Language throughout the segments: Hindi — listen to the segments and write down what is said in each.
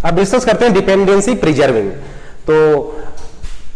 अब डिस्कस करते हैं डिपेंडेंसी प्रिजर्विंग। तो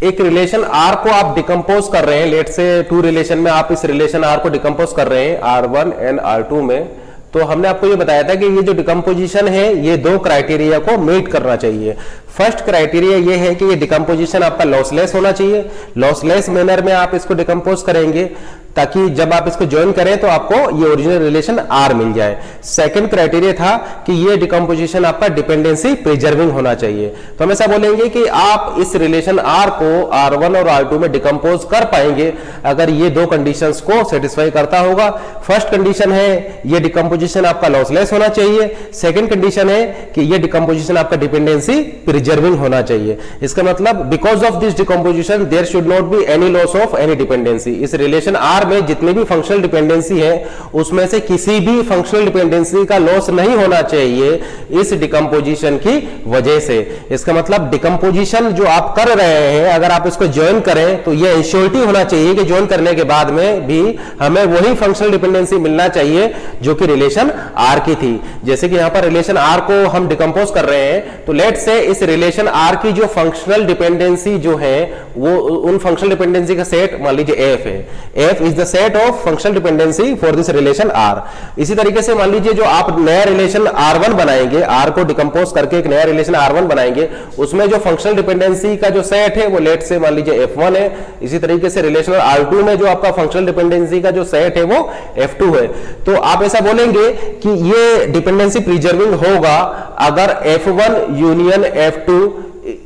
एक रिलेशन आर को आप डिकम्पोज कर रहे हैं, लेट से टू रिलेशन में आप इस रिलेशन आर को डिकम्पोज कर रहे हैं R1 एंड R2 में। तो हमने आपको ये बताया था कि ये जो डिकम्पोजिशन है ये दो क्राइटेरिया को मीट करना चाहिए। फर्स्ट क्राइटेरिया ये है कि ये डिकम्पोजिशन आपका लॉसलेस होना चाहिए, लॉसलेस मैनर में आप इसको डिकम्पोज करेंगे ताकि जब आप इसको ज्वाइन करें तो आपको ये ओरिजिनल रिलेशन आर मिल जाए। सेकंड क्राइटेरिया था कि ये डिकम्पोजिशन आपका डिपेंडेंसी प्रिजर्विंग होना चाहिए। तो हम ऐसा बोलेंगे कि आप इस रिलेशन आर को R1 और R2 में डिकम्पोज कर पाएंगे अगर ये दो कंडीशंस को सेटिस्फाई करता होगा। फर्स्ट कंडीशन है ये डिकम्पोजिशन आपका लॉसलेस होना चाहिए, सेकंड कंडीशन है कि ये डिकम्पोजिशन आपका डिपेंडेंसी प्रिजर्विंग होना चाहिए। इसका मतलब because of this decomposition there should not be any loss of any dependency. इस रिलेशन आर में जितनी भी फंक्शनल डिपेंडेंसी है उसमें से किसी भी फंक्शनल डिपेंडेंसी का लॉस नहीं होना चाहिए इस डिकम्पोजिशन की वजह से। इसका मतलब डिकम्पोजिशन जो आप कर रहे हैं अगर आप इसको ज्वाइन करें तो यह इंश्योरिटी होना चाहिए कि ज्वाइन करने के बाद में भी हमें वही फंक्शनल डिपेंडेंसी मिलना चाहिए जो कि रिलेशन आर की थी। जैसे कि यहां पर रिलेशन आर को हम डिकम्पोज कर रहे हैं तो लेट से इस रिलेशन आर की जो फंक्शनल डिपेंडेंसी जो है वो उन फंक्शनल डिपेंडेंसी का सेट मान लीजिए एफ है। F is the set of functional dependency for this relation R. इसी तरीके से मान लीजिए जो आप नया रिलेशन R1 बनाएंगे, आर को डिकम्पोज करके एक नया रिलेशन R1 बनाएंगे, उसमें जो फंक्शनल डिपेंडेंसी का जो सेट है वो लेट से मान लीजिए F1 है। इसी तरीके से रिलेशन R2 में जो आपका फंक्शनल डिपेंडेंसी का जो सेट है वो F2 है। तो आप ऐसा बोलेंगे कि ये डिपेंडेंसी प्रिजर्विंग होगा अगर F1 union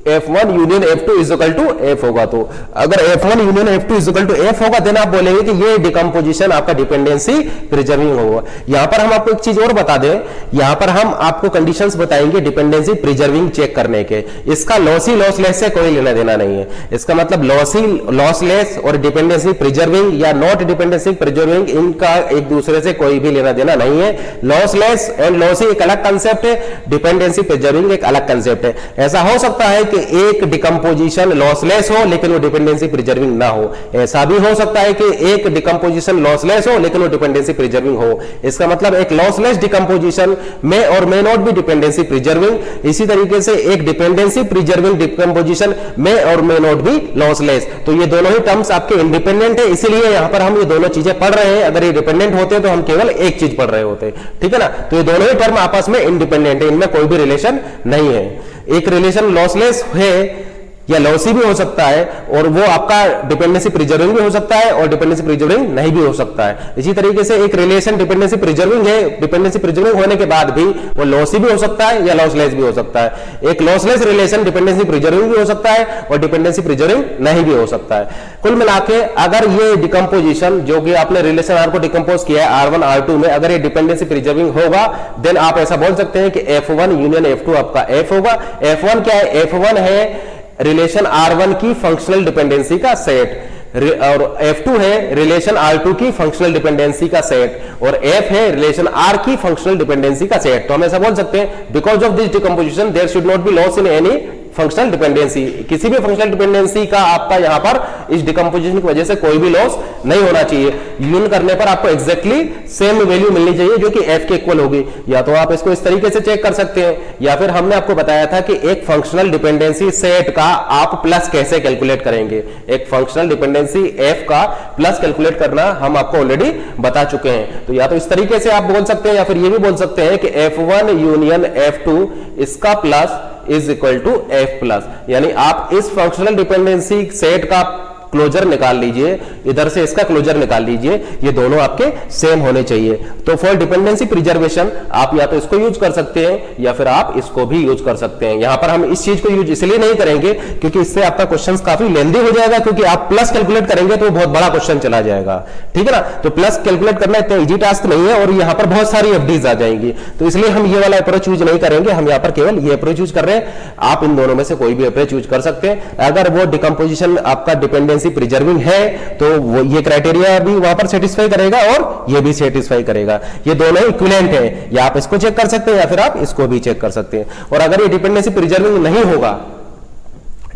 F1 union F2 is equal to F होगा। तो अगर F1 union F2 is equal to F होगा देन आप बोलेंगे कि ये डिकम्पोजिशन आपका डिपेंडेंसी प्रिजर्विंग होगा। यहां पर हम आपको एक चीज और बता दें, यहां पर हम आपको कंडीशंस बताएंगे डिपेंडेंसी प्रिजर्विंग चेक करने के। इसका लॉसी लॉसलेस से कोई लेना देना नहीं है। इसका मतलब लॉसी लॉसलेस और डिपेंडेंसी प्रिजर्विंग या नॉट डिपेंडेंसी प्रिजर्विंग इनका एक दूसरे से कोई भी लेना देना नहीं है। लॉसलेस एंड लॉसी एक अलग कंसेप्ट है, डिपेंडेंसी प्रिजर्विंग एक अलग कंसेप्ट है। ऐसा हो सकता है कि एक डिकम्पोजिशन लॉसलेस हो लेकिन वो डिपेंडेंसी प्रिजर्विंग ना हो, ऐसा भी हो सकता है कि एक डिकम्पोजिशन लॉसलेस हो लेकिन वो डिपेंडेंसी प्रिजर्विंग हो। इसका मतलब एक लॉसलेस डिकम्पोजिशन में और may not be dependency preserving. इसी तरीके से एक डिपेंडेंसी प्रिजर्विंग डिकम्पोजिशन में और मे नॉट बी लॉसलेस। तो ये दोनों ही टर्म्स आपके इंडिपेंडेंट है, इसीलिए यहां पर हम ये दोनों चीजें पढ़ रहे हैं। अगर ये डिपेंडेंट होते तो हम केवल एक चीज पढ़ रहे होते, ठीक है ना। तो ये दोनों ही टर्म आपस में इंडिपेंडेंट है, इनमें कोई भी रिलेशन नहीं है। एक रिलेशन लॉसलेस है या लॉसी भी हो सकता है और वो आपका डिपेंडेंसी प्रिजर्विंग भी हो सकता है और डिपेंडेंसी प्रिजर्विंग नहीं भी हो सकता है। इसी तरीके से एक रिलेशन डिपेंडेंसी प्रिजर्विंग है, डिपेंडेंसी प्रिजर्विंग होने के बाद भी वो लॉसी भी हो सकता है या लॉसलेस भी हो सकता है। एक लॉसलेस रिलेशन डिपेंडेंसी प्रिजर्विंग भी हो सकता है और डिपेंडेंसी प्रिजर्विंग नहीं भी हो सकता है। कुल मिला के अगर ये डिकम्पोजिशन जो कि आपने रिलेशन आर को डिकम्पोज किया है R1 R2 में, अगर ये डिपेंडेंसी प्रिजर्विंग होगा देन आप ऐसा बोल सकते हैं कि F1 यूनियन F2 आपका F होगा। F1 क्या है? F1 है रिलेशन R1 की फंक्शनल डिपेंडेंसी का सेट और F2 है रिलेशन R2 की फंक्शनल डिपेंडेंसी का सेट और F है रिलेशन R की फंक्शनल डिपेंडेंसी का सेट। तो हम ऐसा बोल सकते हैं because of this decomposition there should not be loss in any functional dependency. किसी भी फंक्शनल डिपेंडेंसी का आपका यहां पर इस डिकम्पोजिशन की वजह से कोई भी लॉस नहीं होना चाहिए। यूनियन करने पर आपको एग्जैक्टली सेम वैल्यू मिलनी चाहिए जो कि F के इक्वल होगी। या तो आप इसको इस तरीके से चेक कर सकते हैं या फिर हमने आपको बताया था कि एक फंक्शनल डिपेंडेंसी सेट का आप प्लस कैसे कैलकुलेट करेंगे। एक फंक्शनल डिपेंडेंसी F का प्लस कैलकुलेट करना हम आपको ऑलरेडी बता चुके हैं। तो या तो इस तरीके से आप बोल सकते हैं या फिर ये भी बोल सकते हैं कि F1 यूनियन F2 इसका plus is equal to F plus, यानी आप इस फंक्शनल डिपेंडेंसी सेट का क्लोजर निकाल लीजिए, इधर से इसका क्लोजर निकाल लीजिए, ये दोनों आपके सेम होने चाहिए। तो फॉर डिपेंडेंसी प्रिजर्वेशन आप या तो इसको यूज कर सकते हैं या फिर आप इसको भी यूज कर सकते हैं। यहां पर हम इस चीज को यूज इसलिए नहीं करेंगे क्योंकि इससे आपका क्वेश्चन काफी लेंदी हो जाएगा, क्योंकि आप प्लस कैलकुलेट करेंगे तो बहुत बड़ा क्वेश्चन चला जाएगा, ठीक है ना। तो प्लस कैलकुलेट करना इतना इजी टास्क नहीं है और यहां पर बहुत सारी एफडीज आ जाएंगी, तो इसलिए हम ये वाला अप्रोच यूज नहीं करेंगे। हम यहां पर केवल ये अप्रोच यूज कर रहे हैं। आप इन दोनों में से कोई भी अप्रोच यूज कर सकते हैं। अगर वो डिकम्पोजिशन आपका डिपेंडेंसी प्रिजर्विंग है तो वो ये क्राइटेरिया भी वहां पर सेटिस्फाई करेगा और ये भी सेटिस्फाई करेगा। ये दोनों इक्विवेलेंट है, या आप इसको चेक कर सकते हैं या फिर आप इसको भी चेक कर सकते हैं। और अगर ये डिपेंडेंसी प्रिजर्विंग नहीं होगा,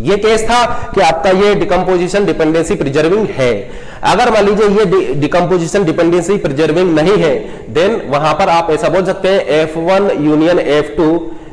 ये केस था कि आपका ये डिकम्पोजिशन डिपेंडेंसी प्रिजर्विंग है। अगर मान लीजिए ये डिकम्पोजिशन डिपेंडेंसी प्रिजर्विंग नहीं है देन वहां पर आप ऐसा बोल सकते हैं F1 union F2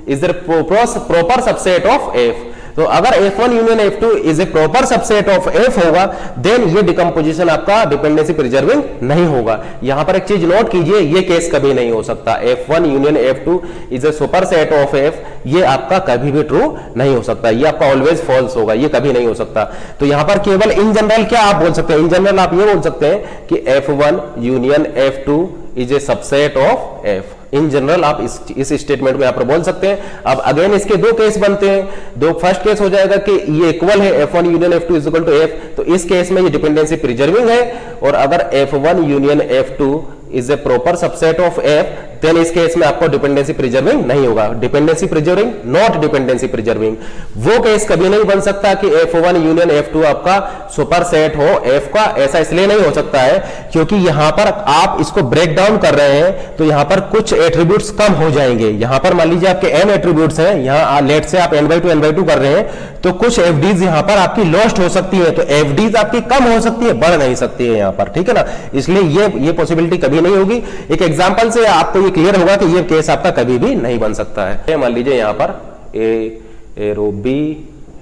is the proper subset of F. तो अगर F1 union F2 is a proper subset of F होगा, देन ये डिकम्पोजिशन आपका डिपेंडेंसी प्रिजर्विंग नहीं होगा। यहां पर एक चीज नोट कीजिए, ये केस कभी नहीं हो सकता। F1 union F2 is A super set of F, ये आपका कभी भी ट्रू नहीं हो सकता, ये आपका ऑलवेज फॉल्स होगा, ये कभी नहीं हो सकता। तो यहां पर केवल इन जनरल क्या आप बोल सकते हैं, इन जनरल आप ये बोल सकते हैं कि F1 union F2 is a subset of F। In general आप इस स्टेटमेंट में यहां पर बोल सकते हैं। अब अगेन इसके दो केस बनते हैं। दो फर्स्ट केस हो जाएगा कि ये इक्वल है F1 union F2 is equal to F, तो इस केस में ये डिपेंडेंसी प्रिजर्विंग है। और अगर F1 union F2 is a proper subset of F, then इस केस में आपको डिपेंडेंसी प्रिजर्विंग नहीं होगा। Dependency preserving, not dependency preserving. वो केस कभी नहीं बन सकता कि F1 यूनियन F2 आपका सुपर सेट हो F का। ऐसा इसलिए नहीं हो सकता है क्योंकि यहां पर आप इसको ब्रेक डाउन कर रहे हैं तो यहां पर कुछ एट्रीब्यूट्स कम हो जाएंगे। यहां पर मान लीजिए आपके n एट्रीब्यूट्स हैं, यहां लेट से आप n/2 कर रहे हैं, तो कुछ FDs यहां पर आपकी लॉस्ट हो सकती है। तो FDs आपकी कम हो सकती है, बढ़ नहीं सकती है यहां पर, ठीक है ना। इसलिए ये पॉसिबिलिटी कभी नहीं होगी। एक एग्जांपल से आपको ये क्लियर होगा कि ये केस आपका कभी भी नहीं बन सकता है। मान लीजिए यहां पर A arrow B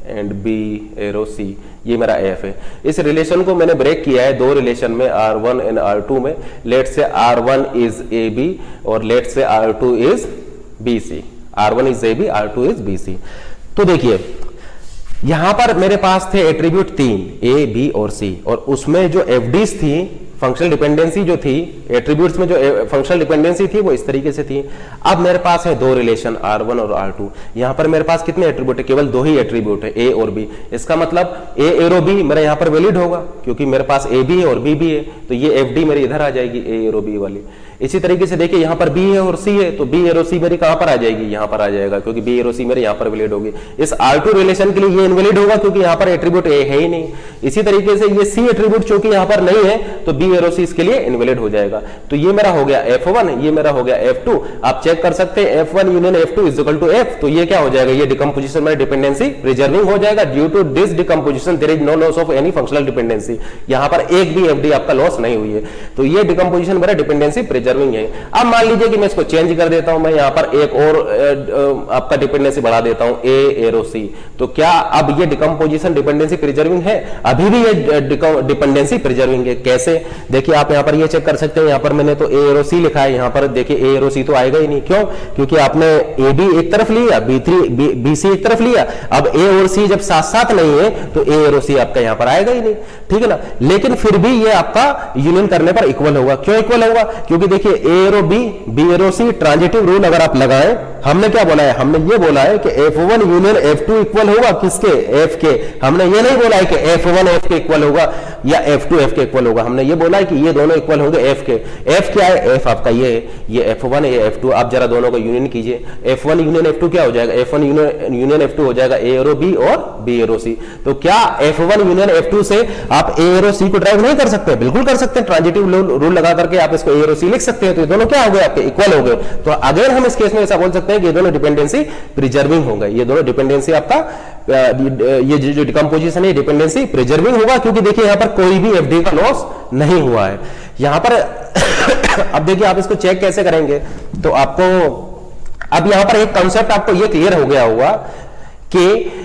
and B arrow C, ये मेरा F है। इस रिलेशन को मैंने ब्रेक किया है दो रिलेशन में, R1 एंड R2 में। लेट से R1 इज AB और लेट से R2 is BC। R1 is AB, R2 is BC। तो देखिए यहां पर मेरे पास थे एट्रीब्यूट 3 A, B और C, और उसमें जो FDs थी, फंक्शनल डिपेंडेंसी जो थी, एट्रीब्यूट्स में जो फंक्शनल डिपेंडेंसी थी वो इस तरीके से थी। अब मेरे पास है दो रिलेशन R1 और R2। यहां पर मेरे पास कितने एट्रीब्यूट है, केवल दो ही एट्रीब्यूट है, A और B। इसका मतलब A एरो B मेरा यहां पर वैलिड होगा क्योंकि मेरे पास A भी है और B भी है, तो ये FD मेरी इधर आ जाएगी, A एरो B वाली। इसी तरीके से देखिए यहां पर B है और C है, तो B एरो C मेरी कहां पर आ जाएगी, यहां पर आ जाएगा क्योंकि B एरो C मेरे यहां पर वैलिड होगी। इस R2 रिलेशन के लिए ये इनवैलिड होगा क्योंकि यहां पर एट्रीब्यूट A है ही नहीं। इसी तरीके से ये C एट्रीब्यूट चूंकि यहां पर नहीं है तो B एरो C इसके लिए इनवैलिड हो जाएगा। तो ये मेरा हो गया F1, ये मेरा हो गया F2। आप चेक कर सकते हैं F1 union F2 is equal to F, तो ये क्या हो जाएगा, ये डिकम्पोजिशन में डिपेंडेंसी प्रिजर्विंग हो जाएगा। Due to this decomposition there is no loss of any functional dependency. यहां पर एक भी FD आपका लॉस नहीं हुई है, तो ये डिकम्पोजिशन मेरा डिपेंडेंसी प्रिजर्विंग है। अब मान लीजिए कि मैं इसको चेंज कर देता हूं, मैं यहां पर एक और आपका डिपेंडेंसी बढ़ा देता हूं, A एरो C, तो क्या अब ये डिकम्पोजिशन डिपेंडेंसी प्रिजर्विंग है? अभी भी ये डिपेंडेंसी प्रिजर्विंग है। कैसे? देखिए आप यहां पर ये चेक कर सकते हैं, यहां पर मैंने तो A एरो C लिखा है, यहां पर देखिए A एरो C तो आएगा ही नहीं। क्यों? क्योंकि आपने AB एक तरफ लिया, BC एक तरफ लिया। अब A और C जब साथ साथ नहीं है तो A एरो C आपका यहां पर आएगा ही नहीं, ठीक है ना। लेकिन फिर भी ये आपका यूनियन करने पर इक्वल होगा। क्यों इक्वल होगा? क्योंकि देखिए A arrow B, B arrow C, transitive rule अगर आप लगाएं, हमने क्या बोला है, हमने ये बोला है कि F1 यूनियन F2 इक्वल होगा किसके, F के। हमने ये नहीं बोला है कि F1 F के इक्वल होगा या F2 F के इक्वल होगा। हमने ये बोला है कि ये दोनों इक्वल होंगे F के। F क्या है? F आपका ये है, ये F1 है, ये F2। आप जरा दोनों को यूनियन कीजिए, F1 यूनियन F2 क्या हो जाएगा, F1 यूनियन F2 हो जाएगा A एरो B और B एरो C। तो क्या F1 यूनियन F2 से आप A एरो C को ड्राइव नहीं कर सकते? बिल्कुल कर सकते हैं। ट्रांजिटिव रूल लगा करके आप इसको A एरो C लिख सकते हैं। तो ये दोनों क्या हो गए आपके, इक्वल हो गए। तो अगर हम इस केस में ऐसा बोल सकते हैं कि ये दोनों डिपेंडेंसी प्रिजर्विंग हो गए, ये दोनों डिपेंडेंसी आपका ये जो डिकम्पोजिशन है डिपेंडेंसी प्रिजर्विंग होगा, क्योंकि देखिए यहां पर कोई भी FD का लॉस नहीं हुआ है यहां पर। अब देखिए आप इसको चेक कैसे करेंगे, तो आपको अब यहां पर एक कंसेप्ट आपको ये क्लियर हो गया होगा कि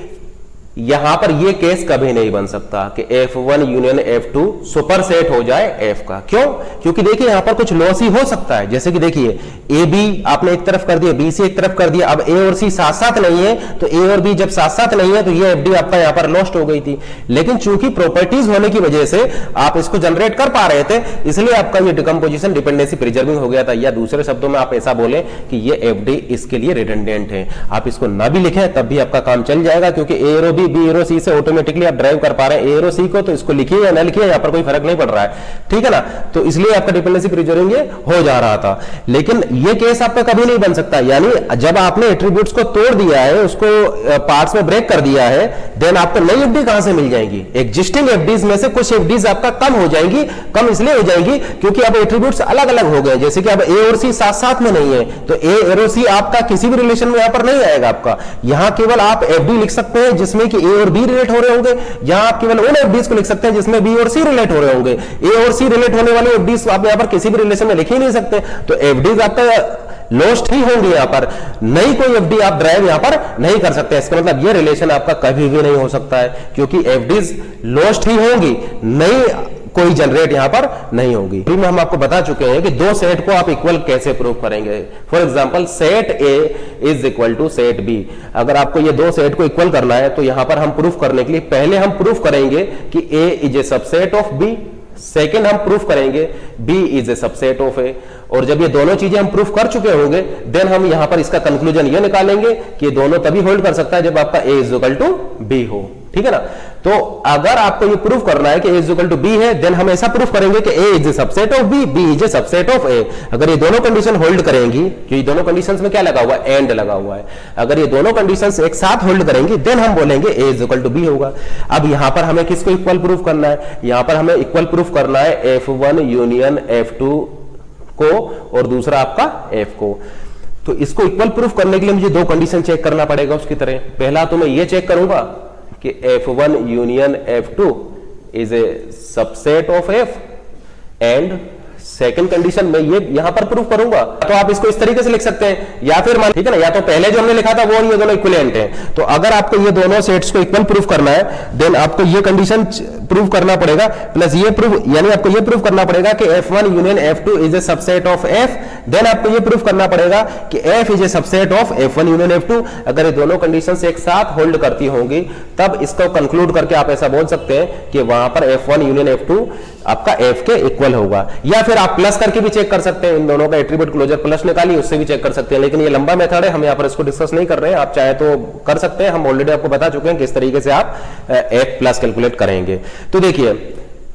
यहां पर ये केस कभी नहीं बन सकता कि F1 union F2 super set हो जाए F का। क्यों? क्योंकि देखिए यहां पर कुछ लॉस ही हो सकता है। जैसे कि देखिए AB आपने एक तरफ कर दिया, BC एक तरफ कर दिया। अब A और C साथ साथ नहीं है, तो A और B जब साथ साथ नहीं है तो ये FD आपका यहां पर लॉस्ट हो गई थी। लेकिन चूंकि प्रॉपर्टीज होने की वजह से आप इसको जनरेट कर पा रहे थे, इसलिए आपका ये डिकम्पोजिशन डिपेंडेंसी प्रिजर्विंग हो गया था। या दूसरे शब्दों में आप ऐसा बोले कि ये FD इसके लिए रिडंडेंट है। आप इसको ना भी लिखें तब भी आपका काम चल जाएगा, क्योंकि A arrow B, B arrow C से ऑटोमेटिकली आप ड्राइव कर पा रहे हैं। A एरो C को तो इसको लिखिए या ना लिखिए, यहां पर कोई फर्क नहीं पड़ रहा है, ठीक है ना। तो इसलिए आपका डिपेंडेंसी प्रिजर्विंग हो जा रहा था। लेकिन ये केस आपका कभी नहीं बन सकता, यानी जब आपने एट्रीब्यूट्स को तोड़ दिया है, उसको पार्ट्स में ब्रेक कर दिया है, देन आपको नई FD कहां से मिल जाएंगी? एग्जिस्टिंग FDs में से कुछ FDs आपका कम हो जाएंगी। कम इसलिए हो जाएंगी क्योंकि अब एट्रीब्यूट्स अलग अलग हो गए। जैसे कि अब A और C साथ साथ में नहीं है, तो A एरो C आपका किसी भी रिलेशन में यहां पर नहीं आएगा आपका। यहां केवल आप FD लिख सकते हैं जिसमें कि A और B रिलेट हो रहे होंगे। यहां आप केवल उन FDs को लिख सकते हैं जिसमें B और C रिलेट हो रहे होंगे। A और C रिलेट होने वाले FDs आप यहां पर किसी भी रिलेशन में लिख ही नहीं सकते। तो FDs आपका लॉस्ट ही होंगी यहां पर, नई कोई एफडी आप ड्राइव यहां पर नहीं कर सकते। इसका मतलब ये रिलेशन आपका कभी भी नहीं हो सकता है, क्योंकि एफडीज लॉस्ट ही होंगी, नई कोई जनरेट यहां पर नहीं होगी। में हम आपको बता चुके हैं कि दो सेट को आप इक्वल कैसे प्रूव करेंगे। For example set A is equal to set B. अगर आपको ये दो सेट को इक्वल करना है तो यहां पर हम प्रूफ करने के लिए पहले हम प्रूफ करेंगे कि A is a subset of B, second हम प्रूफ करेंगे B is a subset of A. और जब ये दोनों चीजें हम प्रूफ कर चुके होंगे देन हम यहां पर इसका कंक्लूजन ये निकालेंगे कि ये दोनों तभी होल्ड कर सकता है जब आपका ए इज इक्वल टू बी हो। ठीक है ना। तो अगर आपको ये प्रूफ करना है कि A is equal to B है देन हम ऐसा प्रूफ करेंगे कि A is a subset of B, B is a subset of A. अगर ये दोनों कंडीशन होल्ड करेंगी, ये दोनों कंडीशंस में क्या लगा हुआ है, एंड लगा हुआ है, अगर ये दोनों कंडीशंस एक साथ होल्ड करेंगी देन हम बोलेंगे ए इज इक्वल टू बी होगा। अब यहां पर हमें किसको इक्वल प्रूफ करना है, यहां पर हमें इक्वल प्रूफ करना है F1 यूनियन F2 को और दूसरा आपका F को। तो इसको इक्वल प्रूफ करने के लिए मुझे दो कंडीशन चेक करना पड़ेगा उसकी तरह। पहला तो मैं ये चेक करूंगा कि F1 union F2 is a subset of F, and second condition में ये यहां पर प्रूफ करूंगा। तो आप इसको इस तरीके से लिख सकते हैं, या फिर मान, ठीक है ना, या तो पहले जो हमने लिखा था वो और ये दोनों इक्विवेलेंट हैं। तो अगर आपको ये दोनों सेट्स को इक्वल प्रूफ करना है देन आपको ये कंडीशन प्रूफ करना पड़ेगा प्लस ये प्रूफ, यानी आपको ये प्रूफ करना पड़ेगा कि F1 union F2 is a subset of F, then आपको ये प्रूफ करना पड़ेगा कि F is a subset of F1 union F2। अगर ये दोनों कंडीशंस एक साथ होल्ड करती होंगी तब इसको कंक्लूड करके आप ऐसा बोल सकते हैं कि वहां पर F1 यूनियन F2 आपका F के इक्वल होगा। या फिर आप प्लस करके भी चेक कर सकते हैं, इन दोनों का एट्रीब्यूट क्लोजर प्लस निकालिए उससे भी चेक कर सकते हैं, लेकिन ये लंबा मेथड है, हम यहाँ पर इसको डिस्कस नहीं कर रहे हैं। आप चाहे तो कर सकते हैं, हम ऑलरेडी आपको बता चुके हैं किस तरीके से आप F प्लस कैलकुलेट करेंगे। तो देखिए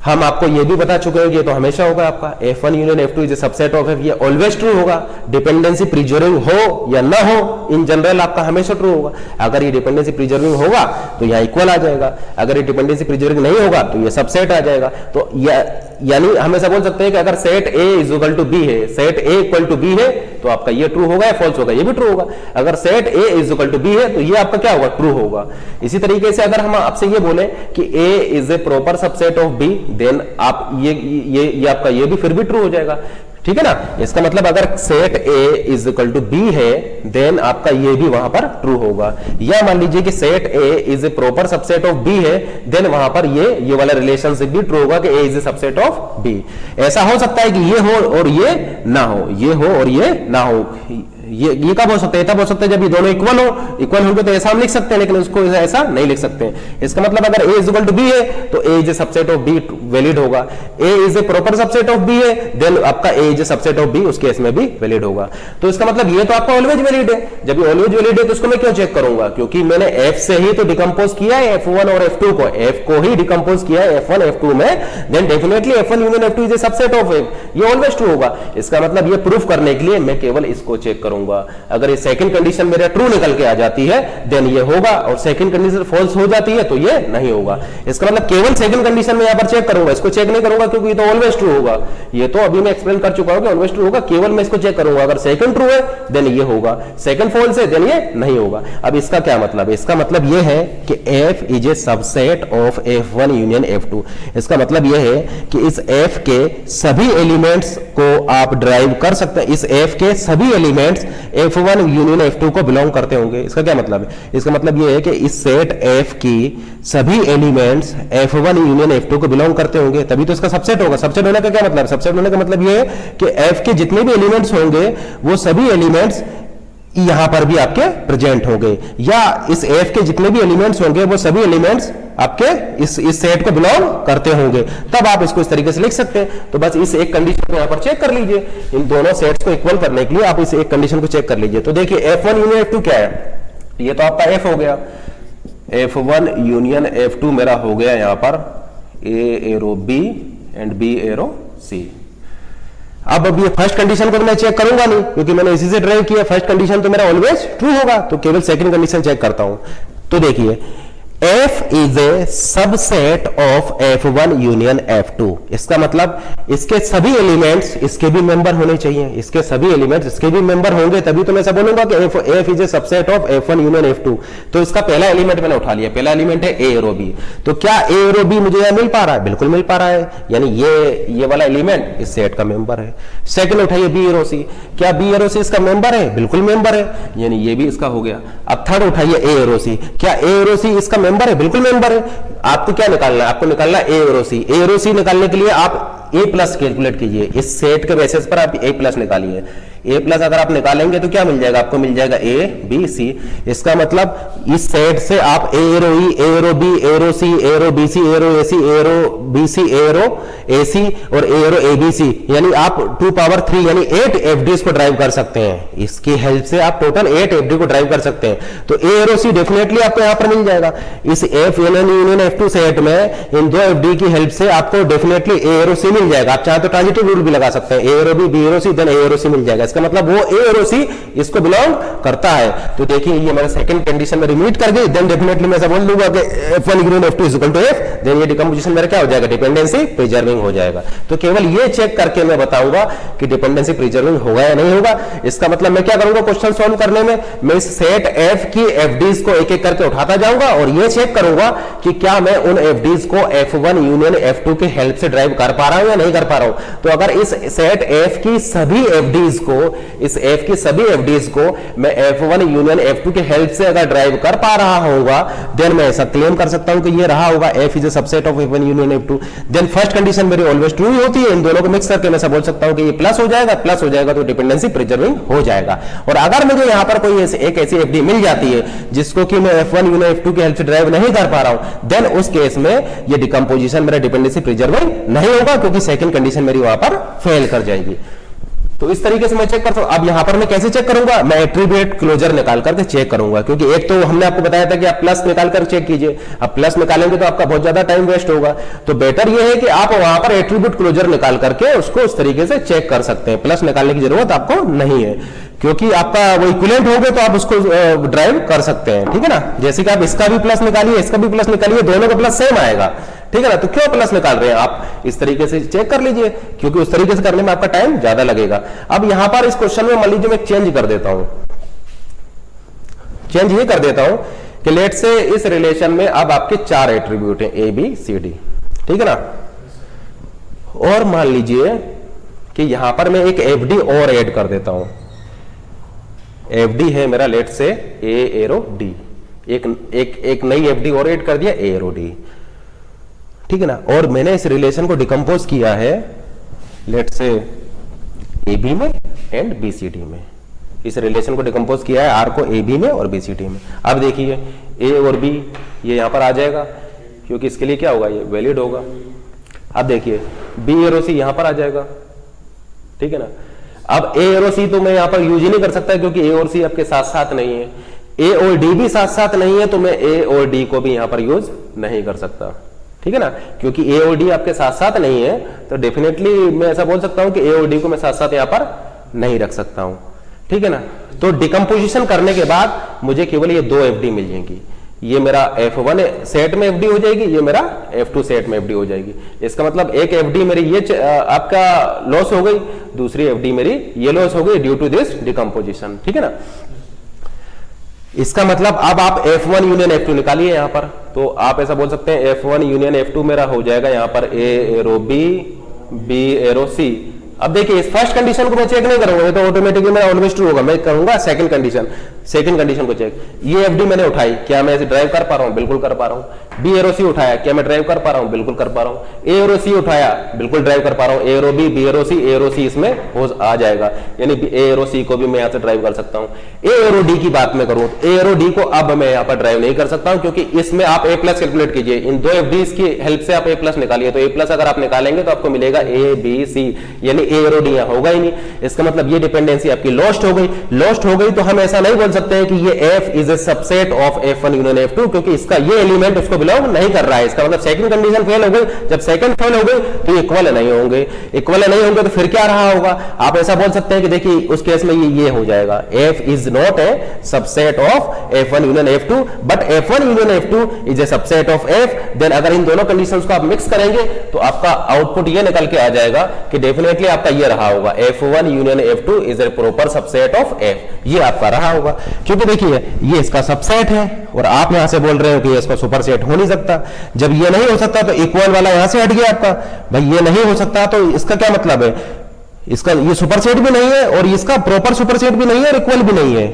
हम आपको ये भी बता चुके हैं कि ये तो हमेशा होगा आपका F1 union F2 is a subset of F, ये ऑलवेज ट्रू होगा। डिपेंडेंसी प्रिजर्विंग हो या ना हो, इन जनरल आपका हमेशा ट्रू होगा। अगर ये डिपेंडेंसी प्रिजर्विंग होगा तो यहाँ इक्वल आ जाएगा, अगर ये डिपेंडेंसी प्रिजर्विंग नहीं होगा तो ये सबसेट आ जाएगा। तो यानी हम ऐसा बोल सकते हैं कि अगर set A is equal to B है, set A equal to B है तो आपका ये ट्रू होगा या फॉल्स होगा, ये भी ट्रू होगा। अगर set A is equal to B है तो ये आपका क्या होगा, ट्रू होगा। इसी तरीके से अगर हम आपसे ये बोले कि A is a proper subset of B then आप ये आपका ये भी फिर भी ट्रू हो जाएगा। ठीक है ना। इसका मतलब अगर set A is equal to B है देन आपका ये भी वहां पर ट्रू होगा। या मान लीजिए कि set A is a proper subset of B है देन वहां पर ये वाला रिलेशनशिप भी ट्रू होगा कि A is a subset of B। ऐसा हो सकता है कि ये हो और ये ना हो, ये हो और ये ना हो। ये कब हो सकता है, तब हो सकता है जब ये दोनों इक्वल होंगे तो ऐसा हम लिख सकते हैं, लेकिन उसको ऐसा नहीं लिख सकते हैं। इसका मतलब अगर A is equal to B है तो A is a subset of B valid होगा। A is a proper subset of B है देन आपका A is a subset of B उस केस में भी वैलिड होगा। तो इसका मतलब ये तो आपका ऑलवेज वैलिड है। जब ये ऑलवेज वैलिड है तो इसको मैं क्यों चेक करूंगा, क्योंकि मैंने F से ही तो डिकम्पोज किया है F1 और F2 को, F को ही डिकम्पोज किया है F1 F2 में, then definitely F1 union F2 is a subset of F, ये ऑलवेज ट्रू होगा। इसका मतलब ये प्रूफ करने के लिए मैं केवल इसको चेक करूंगा। अगर ये सेकंड कंडीशन मेरा ट्रू निकल के आ जाती है देन ये होगा, और सेकंड कंडीशन फॉल्स हो जाती है तो ये नहीं होगा। इसका मतलब केवल सेकंड कंडीशन में यहां पर चेक करूंगा, इसको चेक नहीं करूंगा क्योंकि ये तो ऑलवेज ट्रू होगा। ये तो अभी मैं एक्सप्लेन कर चुका हूं कि ऑलवेज ट्रू होगा, केवल मैं इसको चेक करूंगा। अगर सेकंड ट्रू है देन ये होगा, सेकंड फॉल्स है देन ये नहीं होगा। अब इसका क्या मतलब है, इसका मतलब ये है कि F is a subset of F1 union F2। इसका मतलब ये है कि इस F के सभी एलिमेंट्स को आप ड्राइव कर सकते हैं, इस F के सभी एलिमेंट्स F1 यूनियन F2 को बिलोंग करते होंगे। इसका क्या मतलब है, इसका मतलब ये है कि इस सेट F की सभी एलिमेंट्स F1 यूनियन F2 को बिलोंग करते होंगे, तभी तो इसका सबसेट होगा। सबसेट होने का क्या मतलब, सबसेट होने का मतलब ये है कि F के जितने भी एलिमेंट्स होंगे वो सभी एलिमेंट्स यहां पर भी आपके प्रेजेंट होंगे, या इस F के जितने भी एलिमेंट्स होंगे वो सभी एलिमेंट्स आपके इस सेट को बिलोंग करते होंगे, तब आप इसको इस तरीके से लिख सकते हैं। तो बस इस एक कंडीशन को यहां पर चेक कर लीजिए, इन दोनों सेट्स को इक्वल करने के लिए आप इस एक कंडीशन को चेक कर लीजिए। तो देखिए F1 यूनियन F2 क्या है, ये तो आपका F हो गया, F1 यूनियन F2 मेरा हो गया यहां पर A arrow B and B arrow C। अब ये फर्स्ट कंडीशन को तो मैं चेक करूंगा नहीं क्योंकि मैंने इसी से ड्राइव किया, फर्स्ट कंडीशन तो मेरा ऑलवेज ट्रू होगा, तो केवल सेकंड कंडीशन चेक करता हूं। तो देखिए F is a subset of F1 union F2। इसका मतलब इसके सभी एलिमेंट्स इसके भी मेंबर होने चाहिए, इसके सभी एलिमेंट्स इसके भी मेंबर होंगे, तभी तो मैं ऐसा बोलूंगा कि F is a subset of F1 union F2। तो इसका पहला एलिमेंट मैंने उठा लिया, पहला एलिमेंट है A और B। तो क्या A और B मुझे यहां मिल पा रहा है? बिल्कुल मिल पा रहा है, यानी ये वाला एलिमेंट इस सेट का मेंबर है। सेकंड उठाइए B और C, क्या B और C इसका मेंबर है? बिल्कुल मेंबर है, यानी ये भी इसका हो गया। अब थर्ड उठाइए A और C, क्या A और C इसका मेंबर है? बिल्कुल मेंबर है। आपको क्या निकालना है? आपको निकालना है A और C। A और C निकालने के लिए आप A प्लस कैलकुलेट कीजिए, इस सेट के बेसिस पर आप A प्लस निकालिए। A प्लस अगर आप निकालेंगे तो क्या मिल जाएगा? आपको मिल जाएगा A B C। इसका मतलब इस सेट से आप A row E, A arrow B, A arrow C, A arrow B C, A row A C, A arrow B C, A row A C और A row A B C, यानी आप 2 पावर 3 यानी 8 FDs को ड्राइव कर सकते हैं। इसकी हेल्प से आप टोटल 8 FD को ड्राइव कर सकते हैं। तो A रो C डेफिनेटली आपको यहां पर मिल जाएगा। इस F यूनियन F2 सेट में इन दो FD की हेल्प से आपको डेफिनेटली A रो C मिल जाएगा। आप चाहे तो ट्रांजिटिव रूल भी लगा सकते हैं, A arrow B, B arrow C, then A arrow C मिल जाएगा। इसका मतलब वो A और C इसको बिलोंग करता है। तो देखिए ये मैंने सेकंड कंडीशन में रिमीट कर दी, देन डेफिनेटली मैं ऐसा बोल दूंगा कि F1 union F2 is equal to F, then ये डिकम्पोजिशन मेरा क्या हो जाएगा? डिपेंडेंसी प्रिजर्विंग हो जाएगा। तो केवल ये चेक करके मैं बताऊंगा कि डिपेंडेंसी प्रिजर्विंग होगा या नहीं होगा। इसका मतलब मैं क्या करूंगा क्वेश्चन सॉल्व करने में? मैं इस सेट F की FDs को एक एक करके उठाता जाऊंगा और ये चेक करूंगा कि क्या मैं उन FDs को F1 यूनियन F2 की हेल्प से ड्राइव कर पा रहा हूं या नहीं कर पा रहा हूं। तो अगर इस सेट F की सभी FDs को, इस F की सभी FDs को मैं F1 यूनियन F2 के हेल्प से अगर ड्राइव कर पा रहा होगा, देन मैं ऐसा क्लेम कर सकता हूं कि ये रहा होगा F is a subset of F1 union F2। Then first condition मेरी ऑलवेज ट्रू होती है। इन दोनों को मिक्स करके मैं ऐसा बोल सकता हूं कि ये प्लस हो जाएगा, प्लस हो जाएगा तो डिपेंडेंसी प्रिजर्विंग हो जाएगा। और अगर मुझे यहां पर कोई एक ऐसी FD मिल जाती है जिसको कि मैं F1 यूनियन F2 के हेल्प से ड्राइव नहीं कर पा रहा हूं, देन उस केस में ये डिकम्पोजिशन मेरा डिपेंडेंसी प्रिजर्विंग नहीं होगा, क्योंकि सेकंड कंडीशन मेरी वहां पर फेल कर जाएगी। तो इस तरीके से मैं चेक करता हूं। अब यहां पर मैं कैसे चेक करूंगा? मैं एट्रीब्यूट क्लोजर निकाल करके चेक करूंगा, क्योंकि एक तो हमने आपको बताया था कि आप प्लस निकाल कर चेक कीजिए। अब प्लस निकालेंगे तो आपका बहुत ज्यादा टाइम वेस्ट होगा। तो बेटर यह है कि आप वहां पर एट्रीब्यूट क्लोजर निकाल करके उसको उस तरीके से चेक कर सकते हैं। प्लस निकालने की जरूरत आपको नहीं है, क्योंकि आपका वो इक्विवेलेंट हो गए तो आप उसको ड्राइव कर सकते हैं। ठीक है ना? जैसे कि आप इसका भी प्लस निकालिए, इसका भी प्लस निकालिए, दोनों का प्लस सेम आएगा। ठीक है ना? तो क्यों प्लस निकाल रहे हैं आप? इस तरीके से चेक कर लीजिए, क्योंकि उस तरीके से करने में आपका टाइम ज्यादा लगेगा। अब यहां पर इस क्वेश्चन में मान लीजिए मैं चेंज कर देता हूं, चेंज ये कर देता हूं कि लेट से इस रिलेशन में अब आपके 4 एट्रीब्यूट हैं A B C D। ठीक है ना? और मान लीजिए कि यहां पर मैं एक FD और ऐड कर देता हूं। FD है मेरा लेट से A एरो D, एक नई FD और ऐड कर दिया A एरो D। ठीक है ना? और मैंने इस रिलेशन को डिकम्पोज किया है लेट से AB में एंड BCD में। इस रिलेशन को डिकम्पोज किया है R को AB में और BCD में। अब देखिए A और B ये यहां पर आ जाएगा, क्योंकि इसके लिए क्या होगा? ये वैलिड होगा। अब देखिए B और C यहां पर आ जाएगा। ठीक है ना? अब A और C तो मैं यहां पर यूज ही नहीं कर सकता, क्योंकि A और C आपके साथ साथ नहीं है। A और D भी साथ साथ नहीं है, तो मैं A और D को भी यहां पर यूज नहीं कर सकता। ठीक है ना? क्योंकि A और D आपके साथ साथ नहीं है, तो डेफिनेटली मैं ऐसा बोल सकता हूं कि A और D को मैं साथ साथ यहां पर नहीं रख सकता हूं। ठीक है ना? तो डिकम्पोजिशन करने के बाद मुझे केवल ये 2 FD मिल जाएंगी। ये मेरा F1 सेट में FD हो जाएगी, ये मेरा F2 सेट में FD हो जाएगी। इसका मतलब एक FD मेरी ये आपका लॉस हो गई, दूसरी FD मेरी ये लॉस हो गई ड्यू टू दिस डिकम्पोजिशन। ठीक है ना? इसका मतलब अब आप F1 यूनियन F2 निकालिए यहां पर। तो आप ऐसा बोल सकते हैं F1 यूनियन F2 मेरा हो जाएगा यहां पर A arrow B, B arrow C। अब देखिए इस फर्स्ट कंडीशन को मैं चेक नहीं करूंगा, तो ऑटोमेटिकली मेरा ऑलवेज ट्रू होगा। मैं करूंगा सेकंड कंडीशन को चेक। ये FD मैंने उठाई, क्या मैं इसे ड्राइव कर पा रहा हूं? बिल्कुल कर पा रहा हूं। B एरो C उठाया, क्या मैं ड्राइव कर पा रहा हूं? बिल्कुल कर पा रहा हूं। A एरो C उठाया, बिल्कुल ड्राइव कर पा रहा हूं। A arrow B, B arrow C, A arrow C इसमें आ जाएगा, यानी A एरो C को भी मैं यहां से ड्राइव कर सकता हूं। A एरो D की बात मैं करूं तो A एरो D को अब मैं यहां पर ड्राइव नहीं कर सकता हूं, क्योंकि इसमें आप A प्लस कैलकुलेट कीजिए। इन 2 FDs की हेल्प से आप A प्लस निकालिए, तो A प्लस अगर आप निकालेंगे तो आपको मिलेगा A B C, यानी A एरो D होगा ही नहीं। इसका मतलब ये डिपेंडेंसी आपकी लॉस्ट हो गई। लॉस्ट हो गई तो हम ऐसा नहीं बोल सकते हैं कि ये F is a subset of F1 union F2, क्योंकि इसका ये एलिमेंट उसको बिलोंग नहीं कर रहा है। इसका मतलब सेकंड कंडीशन फेल हो गई। जब सेकंड फेल हो गई तो इक्वल नहीं होंगे, इक्वल नहीं होंगे तो फिर क्या रहा होगा? आप ऐसा बोल सकते हैं कि देखिए उस केस में ये हो जाएगा, f is not a subset of f1 union f2 but f1 union f2 is a subset of f। Then अगर इन दोनों कंडीशंस को आप मिक्स करेंगे तो आपका आउटपुट ये निकल के आ जाएगा कि डेफिनेटली आपका ये रहा होगा, f1 union f2 is a proper subset of f। ये आपका रहा होगा, क्योंकि देखिए ये इसका सबसेट है और आप यहां से बोल रहे हो कि ये इसका सुपरसेट हो नहीं सकता। जब ये नहीं हो सकता तो इक्वल वाला यहां से हट गया आपका, भाई ये नहीं हो सकता तो इसका क्या मतलब है? इसका ये सुपरसेट भी नहीं है और इसका प्रॉपर सुपरसेट भी नहीं है और इक्वल भी नहीं है,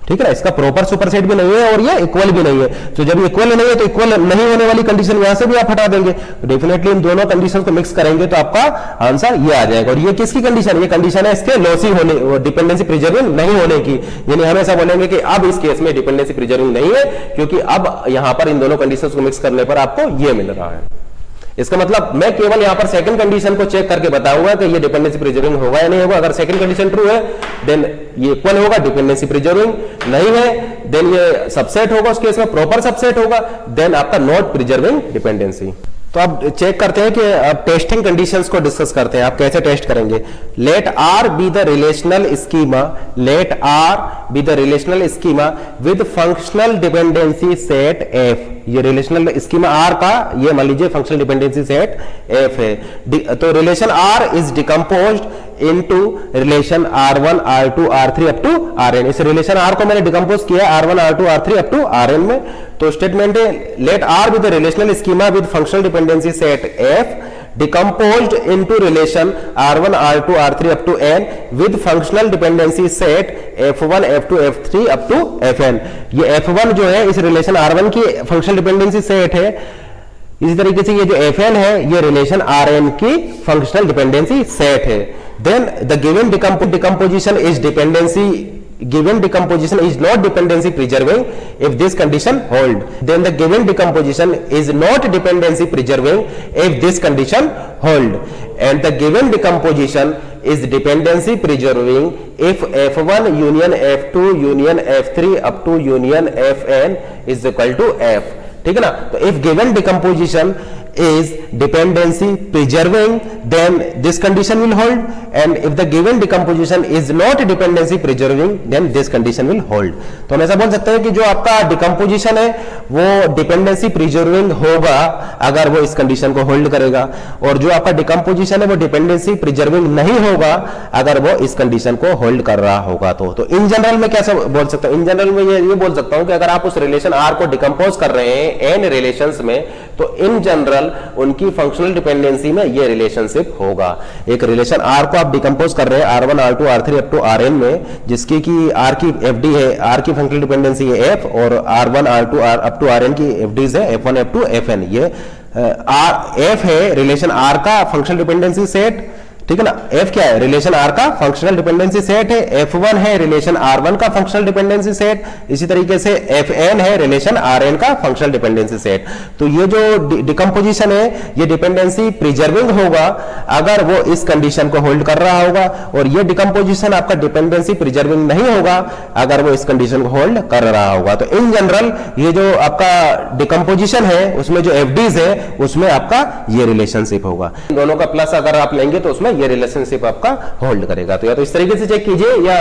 ठीक है ना? इसका प्रॉपर सुपरसेट भी नहीं है और ये इक्वल भी नहीं है। तो जब इक्वल नहीं है तो इक्वल नहीं होने वाली कंडीशन यहां से भी आप हटा देंगे, तो डेफिनेटली इन दोनों कंडीशन को मिक्स करेंगे तो आपका आंसर ये आ जाएगा। और ये किसकी कंडीशन है? ये कंडीशन है इसके लॉसी होने, डिपेंडेंसी प्रिजर्विंग नहीं होने की। यानी हम ऐसा बोलेंगे कि अब इस केस में डिपेंडेंसी प्रिजर्विंग नहीं है, क्योंकि अब यहां पर इन दोनों कंडीशन को मिक्स करने पर आपको ये मिल रहा है। इसका मतलब मैं केवल यहां पर सेकंड कंडीशन को चेक करके बताऊंगा कि ये डिपेंडेंसी प्रिजर्विंग होगा या नहीं होगा। अगर सेकंड कंडीशन ट्रू है देन ये इक्वल होगा, डिपेंडेंसी प्रिजर्विंग नहीं है देन ये सबसेट होगा, उस केस में प्रॉपर सबसेट होगा, देन आपका नॉट प्रिजर्विंग डिपेंडेंसी। तो अब चेक करते हैं कि अब टेस्टिंग कंडीशंस को डिस्कस करते हैं। आप कैसे टेस्ट करेंगे? Let R be the relational schema, let R be the relational schema with functional dependency set F. ये रिलेशनल स्कीमा आर का ये मान लीजिए फंक्शनल डिपेंडेंसी सेट एफ है। तो relation R is decomposed into relation R1 R2 R3 up to Rn। इस रिलेशन R को मैंने डिकम्पोज किया R1 R2 R3 up to Rn में। तो स्टेटमेंट है let R be the relational schema with functional dependency set F decomposed into relation R1 R2 R3 up to n with functional dependency set F1 F2 F3 up to Fn। ये F1 जो है इस रिलेशन R1 की फंक्शनल डिपेंडेंसी सेट है, इसी तरीके से ये जो Fn है ये रिलेशन Rn की फंक्शनल डिपेंडेंसी सेट है। Then the given decomposition is dependency given decomposition is not dependency preserving if this condition hold, then the given decomposition is not dependency preserving if this condition hold, and the given decomposition is dependency preserving if F1 union F2 union F3 up to union Fn is equal to F। ठीक है ना? तो if given decomposition is dependency preserving then this condition will hold, and if the given decomposition is not dependency preserving then this condition will hold। तो हम ऐसा बोल सकते हैं कि जो आपका डिकम्पोजिशन है वो डिपेंडेंसी प्रिजर्विंग होगा अगर वो इस कंडीशन को होल्ड करेगा, और जो आपका डिकम्पोजिशन है वो डिपेंडेंसी प्रिजर्विंग नहीं होगा अगर वो इस कंडीशन को होल्ड कर रहा होगा। तो इन जनरल में कैसे बोल सकता हूं? इन जनरल में ये बोल सकता हूं कि अगर आप उस रिलेशन आर को डिकम्पोज कर रहे हैं एन रिलेशंस में तो इन जनरल उनकी फंक्शनल डिपेंडेंसी में ये रिलेशनशिप होगा। एक रिलेशन आर को आप डिकम्पोज कर रहे हैं R1 R2 R3 up to Rn में, जिसकी की आर की एफडी है, आर की फंक्शनल डिपेंडेंसी है एफ, और R1 R2 up to Rn की एफडीज है F1 F2 Fn। ये एफ है रिलेशन आर का फंक्शनल डिपेंडेंसी सेट, ठीक है ना? एफ क्या है? रिलेशन आर का फंक्शनल डिपेंडेंसी सेट है। F1 है रिलेशन R1 का फंक्शनल डिपेंडेंसी सेट, इसी तरीके से Fn है रिलेशन Rn का फंक्शनल डिपेंडेंसी सेट। तो ये जो डिकम्पोजिशन है ये डिपेंडेंसी प्रिजर्विंग होगा अगर वो इस कंडीशन को होल्ड कर रहा होगा, और ये डिकम्पोजिशन आपका डिपेंडेंसी प्रिजर्विंग नहीं होगा अगर वो इस कंडीशन को होल्ड कर रहा होगा। तो इन जनरल ये जो आपका डिकम्पोजिशन है उसमें जो एफडीज है उसमें आपका ये रिलेशनशिप होगा। दोनों का प्लस अगर आप लेंगे तो उसमें ये रिलेशनशिप आपका होल्ड करेगा। तो या तो इस तरीके से चेक कीजिए या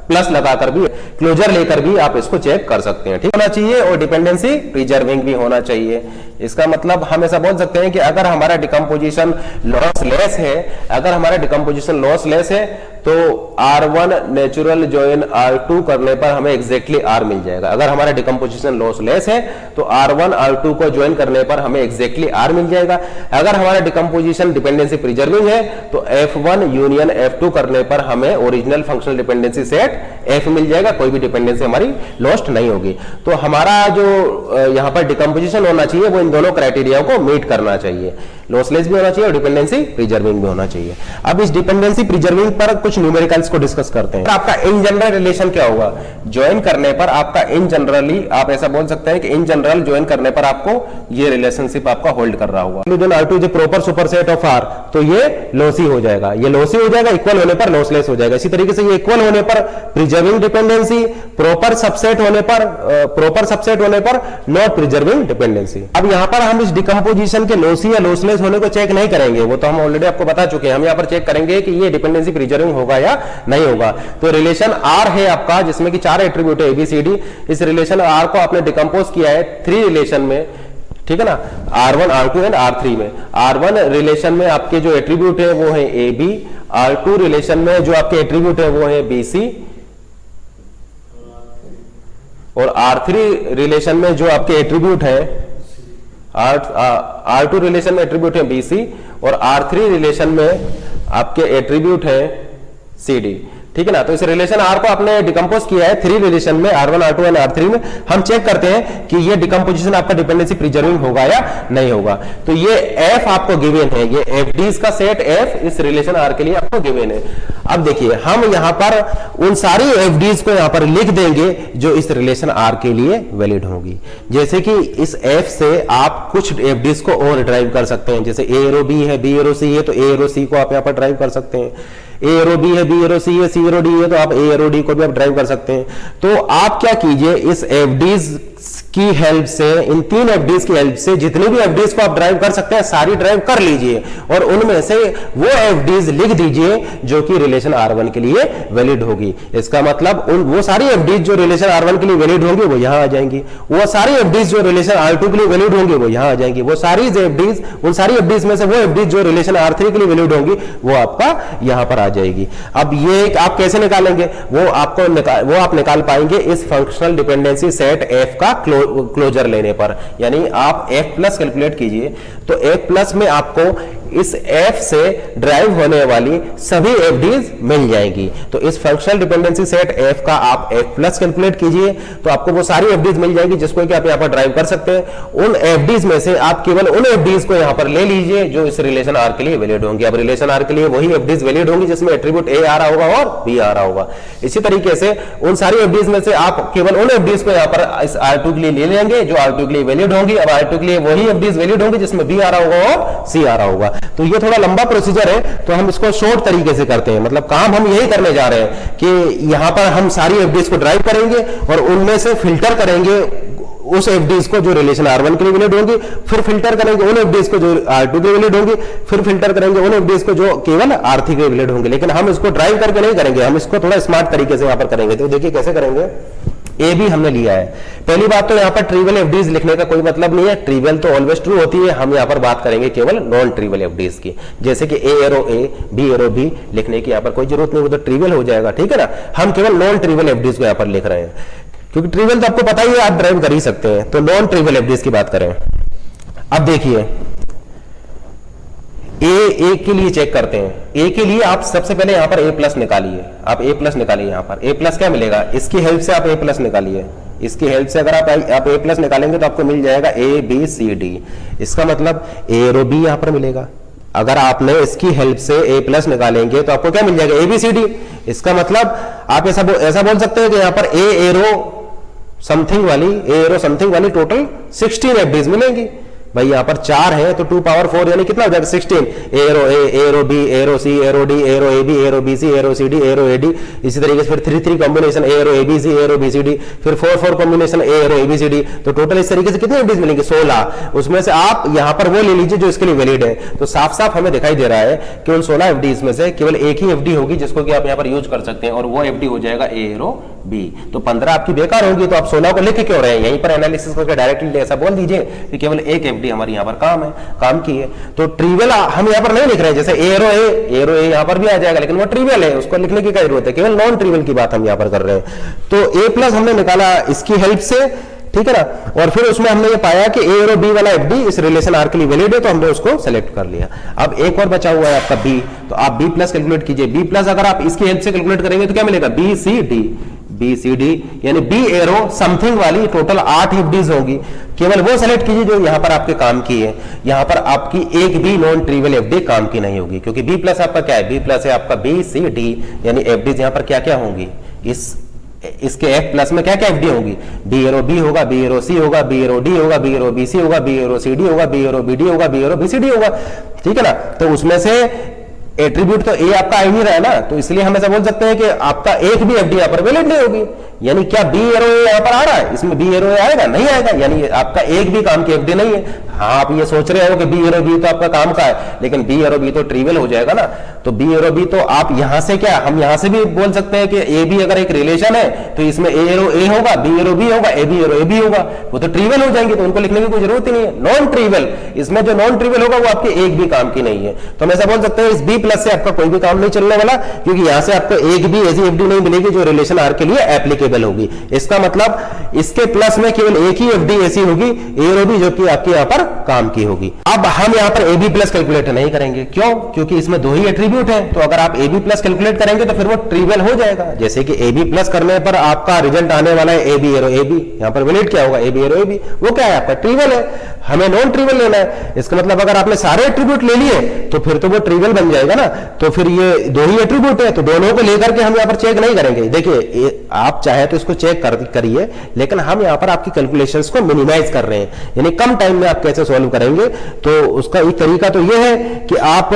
प्लस लगाकर भी, क्लोजर लेकर भी आप इसको चेक कर सकते हैं। ठीक होना चाहिए और डिपेंडेंसी प्रिजर्विंग भी होना चाहिए। इसका मतलब हम ऐसा बोल सकते हैं कि अगर हमारा डिकम्पोजिशन लॉसलेस है, अगर हमारा डिकम्पोजिशन लॉसलेस है तो R1 नेचुरल ज्वाइन R2 करने पर हमें एग्जैक्टली R मिल जाएगा। अगर हमारा डिकम्पोजिशन लॉसलेस है तो R1 R2 को ज्वाइन करने पर हमें एग्जैक्टली R मिल जाएगा। अगर हमारा डिकम्पोजिशन डिपेंडेंसी प्रिजर्विंग है तो F1 यूनियन F2 करने पर हमें original functional dependency set F मिल जाएगा, कोई भी डिपेंडेंसी हमारी लॉस्ट नहीं होगी। तो हमारा जो यहाँ पर डिकम्पोजिशन होना चाहिए वो इन दोनों क्राइटेरिया को मीट करना चाहिए, लॉसलेस भी होना चाहिए और डिपेंडेंसी प्रिजर्विंग भी होना चाहिए। अब इस डिपेंडेंसी प्रिजर्विंग पर कुछ न्यूमेरिकल्स को डिस्कस करते हैं। आपका इन जनरल रिलेशन क्या होगा, ज्वाइन करने पर आपका इन जनरली, आप ऐसा बोल सकते हैं कि इन जनरल ज्वाइन करने पर आपको ये रिलेशनशिप आपका होल्ड कर रहा होगा। R2 is proper superset of R, तो ये लॉसी हो जाएगा, ये लॉसी हो जाएगा, इक्वल होने पर लॉसलेस हो जाएगा। इसी तरीके से ये इक्वल होने पर प्रिजर्विंग डिपेंडेंसी, प्रॉपर सबसेट होने पर नॉट प्रिजर्विंग डिपेंडेंसी। अब यहां पर हम इस डिकम्पोजिशन के लॉसी या लॉसलेस होने को चेक नहीं करेंगे, वो तो हम ऑलरेडी आपको बता चुके हैं। हम यहां पर चेक करेंगे कि ये डिपेंडेंसी प्रिजर्विंग होगा या नहीं होगा। तो रिलेशन R है आपका, जिसमें कि 4 एट्रीब्यूट है ABCD। इस रिलेशन R को आपने डिकम्पोज किया है 3 रिलेशन में, ठीक है ना, R1, R2 एंड R3 में। R1 रिलेशन में आपके जो एट्रीब्यूट है वो है AB, R2 रिलेशन में जो आपके एट्रीब्यूट है वो है BC, और R3 रिलेशन में जो आपके एट्रीब्यूट है R2 रिलेशन में एट्रीब्यूट है BC, और R3 रिलेशन में आपके एट्रीब्यूट है CD, ठीक है ना। तो इस रिलेशन R को आपने डिकम्पोज किया है 3 रिलेशन में, R1, R2 एंड R3 में। हम चेक करते हैं कि ये डिकम्पोजिशन आपका डिपेंडेंसी प्रिजर्विंग होगा या नहीं होगा। तो ये F आपको गिवन है, ये FDs का सेट F इस रिलेशन R के लिए आपको गिवन है। अब देखिए हम यहां पर उन सारी FDs को यहां पर लिख देंगे जो इस रिलेशन R के लिए वैलिड होंगी। जैसे कि इस F से आप कुछ FDs को और ड्राइव कर सकते हैं, जैसे A एरो B है, B एरो C है, तो A एरो C को आप यहां पर ड्राइव कर सकते हैं। A एरो B है, B एरो C है, C एरो D है, तो आप A एरो D को भी आप ड्राइव कर सकते हैं। तो आप क्या कीजिए, इस FDs की हेल्प से, इन 3 FDs की हेल्प से जितनी भी FDs को आप ड्राइव कर सकते हैं सारी ड्राइव कर लीजिए, और उनमें से वो FDs लिख दीजिए जो कि रिलेशन R1 के लिए वैलिड होगी। इसका मतलब वो सारी FDs जो रिलेशन R1 के लिए वैलिड होंगी वो यहां आ जाएंगी, वो सारी FDs जो रिलेशन R2 के लिए वैलिड होंगी वो यहां आ जाएंगी, वो सारी FDs, उन सारी FDs में से वो FDs जो रिलेशन R3 के लिए वैलिड होंगी वो आपका यहां पर आ जाएगी। अब ये आप कैसे निकालेंगे, वो आप निकाल पाएंगे इस फंक्शनल डिपेंडेंसी सेट F का क्लोजर लेने पर। यानी आप F प्लस कैलकुलेट कीजिए, तो F प्लस में आपको इस F से ड्राइव होने वाली सभी FDs मिल जाएंगी। तो इस फंक्शनल डिपेंडेंसी सेट F का आप F प्लस कैलकुलेट कीजिए, तो आपको वो सारी FDs मिल जाएंगी जिसको कि आप यहाँ पर ड्राइव कर सकते हैं। उन FDs में से आप केवल उन FDs को यहाँ पर ले लीजिए जो इस रिलेशन R के लिए वैलिड होंगी। अब रिलेशन R के लिए वही FDs वैलिड होंगी जिसमें एट्रीब्यूट A आ रहा होगा और B आ रहा होगा। इसी तरीके से उन सारी FDs में से आप केवल उन FDs को यहाँ पर इस R2 के लिए ले लेंगे जो R2 के लिए वैलिड होंगी। अब R2 के लिए वही FDs वैलिड होंगी जिसमें B आ रहा होगा और C आ रहा होगा। तो ये थोड़ा लंबा प्रोसीजर है, तो हम इसको शॉर्ट तरीके से करते हैं। मतलब काम हम यही करने जा रहे हैं कि यहां पर हम सारी FDs को ड्राइव करेंगे और उनमें से फिल्टर करेंगे उस FDs को जो रिलेशन R1 के लिए वैलिड होंगी, फिर फिल्टर करेंगे उन FDs को जो R2 के लिए वैलिड होंगी, फिर फिल्टर करेंगे उन FDs को जो केवल R3 के लिए वैलिड होंगे। लेकिन हम इसको ड्राइव करके नहीं करेंगे, हम इसको थोड़ा स्मार्ट तरीके से यहां पर करेंगे। तो देखिए कैसे करेंगे। ए भी हमने लिया है। पहली बात तो यहाँ पर ट्रिवियल FDs लिखने का कोई मतलब नहीं है, ट्रिवियल तो ऑलवेज ट्रू होती है। हम यहाँ पर बात करेंगे केवल नॉन ट्रिवियल FDs की, जैसे कि A arrow A, B arrow B लिखने की यहाँ पर कोई जरूरत नहीं, वो तो ट्रिवियल हो जाएगा, ठीक है ना। हम केवल नॉन ट्रिवियल FDs को यहाँ पर लिख रहे हैं, क्योंकि ट्रिवियल तो आपको पता ही है, आप ड्राइव कर ही सकते हैं। तो नॉन ट्रिवियल FDs की बात करें। अब देखिए ए के लिए चेक करते हैं। ए के लिए आप सबसे पहले यहां पर A प्लस निकालिए, आप A प्लस निकालिए। यहां पर A प्लस क्या मिलेगा, इसकी हेल्प से आप A प्लस निकालिए। इसकी हेल्प से अगर आप A प्लस निकालेंगे तो आपको मिल जाएगा A B C D। इसका मतलब A एरो B यहां पर मिलेगा। अगर आपने इसकी हेल्प से A प्लस निकालेंगे तो आपको क्या मिल जाएगा, A B C D। इसका मतलब आप ऐसा बोल सकते हैं कि यहां पर A एरो समथिंग वाली टोटल 16 FDs मिलेंगी। भाई यहाँ पर 4 है तो 2 पावर 4 यानी कितना हो जाएगा 16। Arrow A, arrow B, arrow C, arrow D, arrow AB, arrow BC, arrow CD, arrow AD। इसी तरीके से फिर 3 combination arrow ABC, arrow BCD, फिर 4 कॉम्बिनेशन एरो ABCD। तो टोटल इस तरीके से कितने FDs मिलेंगे, 16। उसमें से आप यहाँ पर वो ले लीजिए जो इसके लिए वैलिड है। तो साफ साफ हमें दिखाई दे रहा है कि उन 16 FDs में से केवल एक ही FD होगी जिसको कि आप यहाँ पर यूज कर सकते हैं, और वो FD हो जाएगा A एरो B। तो 15 आपकी बेकार होगी, तो आप 16 को लिख क्यों रहे हैं, यहीं पर एनालिसिस करके डायरेक्टली ऐसा बोल दीजिए कि केवल एक FD हमारी यहाँ पर काम की है। तो ट्रिवियल हम यहाँ पर नहीं लिख रहे हैं, जैसे एरो A यहाँ पर भी आ जाएगा, लेकिन वो ट्रिवियल है, उसको लिखने की क्या जरूरत है, केवल नॉन ट्रिवियल की बात हम यहाँ पर कर रहे हैं। तो A प्लस हमने निकाला इसकी हेल्प से, ठीक है ना। और फिर उसमें हमने ये पाया कि A एरो B वाला FD इस रिलेशन R के लिए वैलिड है, तो हमने उसको सेलेक्ट कर लिया। अब एक और बचा हुआ है आपका B, तो आप B प्लस कैलकुलेट कीजिए। B प्लस अगर आप इसकी हेल्प से कैलकुलेट करेंगे तो क्या मिलेगा, B C D। B C D, यानी बी एरो समथिंग वाली टोटल 8 एफडीज होगी। केवल वो सेलेक्ट कीजिए जो यहां पर आपके काम की है। यहां पर आपकी एक भी नॉन ट्रिवियल एफडी काम की नहीं होगी, क्योंकि बी प्लस आपका क्या है, बी प्लस है आपका बी सी डी, यानी एफडीज यहां पर क्या क्या होंगी, इसके एफ प्लस में क्या क्या एफडी होगी, बी एरो बी होगा, बी एरो सी होगा, बी एरो डी होगा, बी एरो बी सी होगा, बी एरो सी डी होगा, बी एरो बी डी होगा, B arrow B C D होगा। ठीक है ना, तो उसमें से एट्रीब्यूट तो ए आपका आ ही नहीं रहा है ना, तो इसलिए हम ऐसा बोल सकते हैं कि आपका एक भी एफडी यहां पर वैलिड नहीं होगी। यानी क्या बी एरो ए यहां पर आ रहा है, इसमें बी एरो ए आएगा, नहीं आएगा, यानी आपका एक भी काम की एफडी नहीं है। हाँ, आप ये सोच रहे हो कि बी एरो बी तो आपका काम का है, लेकिन बी एरो बी तो ट्रिवियल हो जाएगा ना। तो बी एरो बी तो आप यहां से क्या, हम यहां से भी बोल सकते हैं कि ए बी अगर एक रिलेशन है तो इसमें ए एरो ए होगा, बी एरो बी होगा, A B arrow A B होगा, वो तो ट्रिवियल हो जाएंगे, तो उनको लिखने की कोई जरूरत ही नहीं है। नॉन ट्रिवियल, इसमें जो नॉन ट्रिवियल होगा वो आपके एक भी काम की नहीं है। तो हम ऐसा बोल सकते हैं इस बी प्लस से आपका कोई भी काम नहीं चलने वाला, क्योंकि यहां से आपको एक भी ऐसी एफडी नहीं मिलेगी जो रिलेशन आर के लिए एप्लीकेबल होगी। इसका मतलब इसके प्लस में केवल एक ही एफडी ऐसी होगी, ए एरो बी, जो कि आपके यहां पर काम की होगी। अब हम यहां पर ए बी प्लस कैलकुलेट नहीं करेंगे, क्यों, क्योंकि इसमें दो ही एट्रीब्यूट है। तो अगर आप ए बी प्लस कैलकुलेट करेंगे तो फिर वो ट्रिवियल हो जाएगा। जैसे कि ए बी प्लस करने पर आपका रिजल्ट आने वाला है A B arrow A B, यहां पर वैलिड क्या होगा, A B arrow A B, वो क्या है आपका ट्रिवियल है। हमें नॉन ट्रिवियल लेना है, इसका मतलब अगर आपने सारे एट्रीब्यूट ले लिए तो फिर तो वो ट्रिवियल बन जाएगा ना। तो फिर ये दो ही एट्रीब्यूट है, तो दोनों को लेकर के हम यहां पर चेक नहीं करेंगे। देखिए आप चाहे तो इसको चेक करिए, लेकिन हम यहां पर आपकी कैलकुलेशंस को मिनिमाइज कर रहे हैं, यानी कम टाइम में आप कैसे सॉल्व करेंगे। तो उसका एक तरीका तो यह है कि आप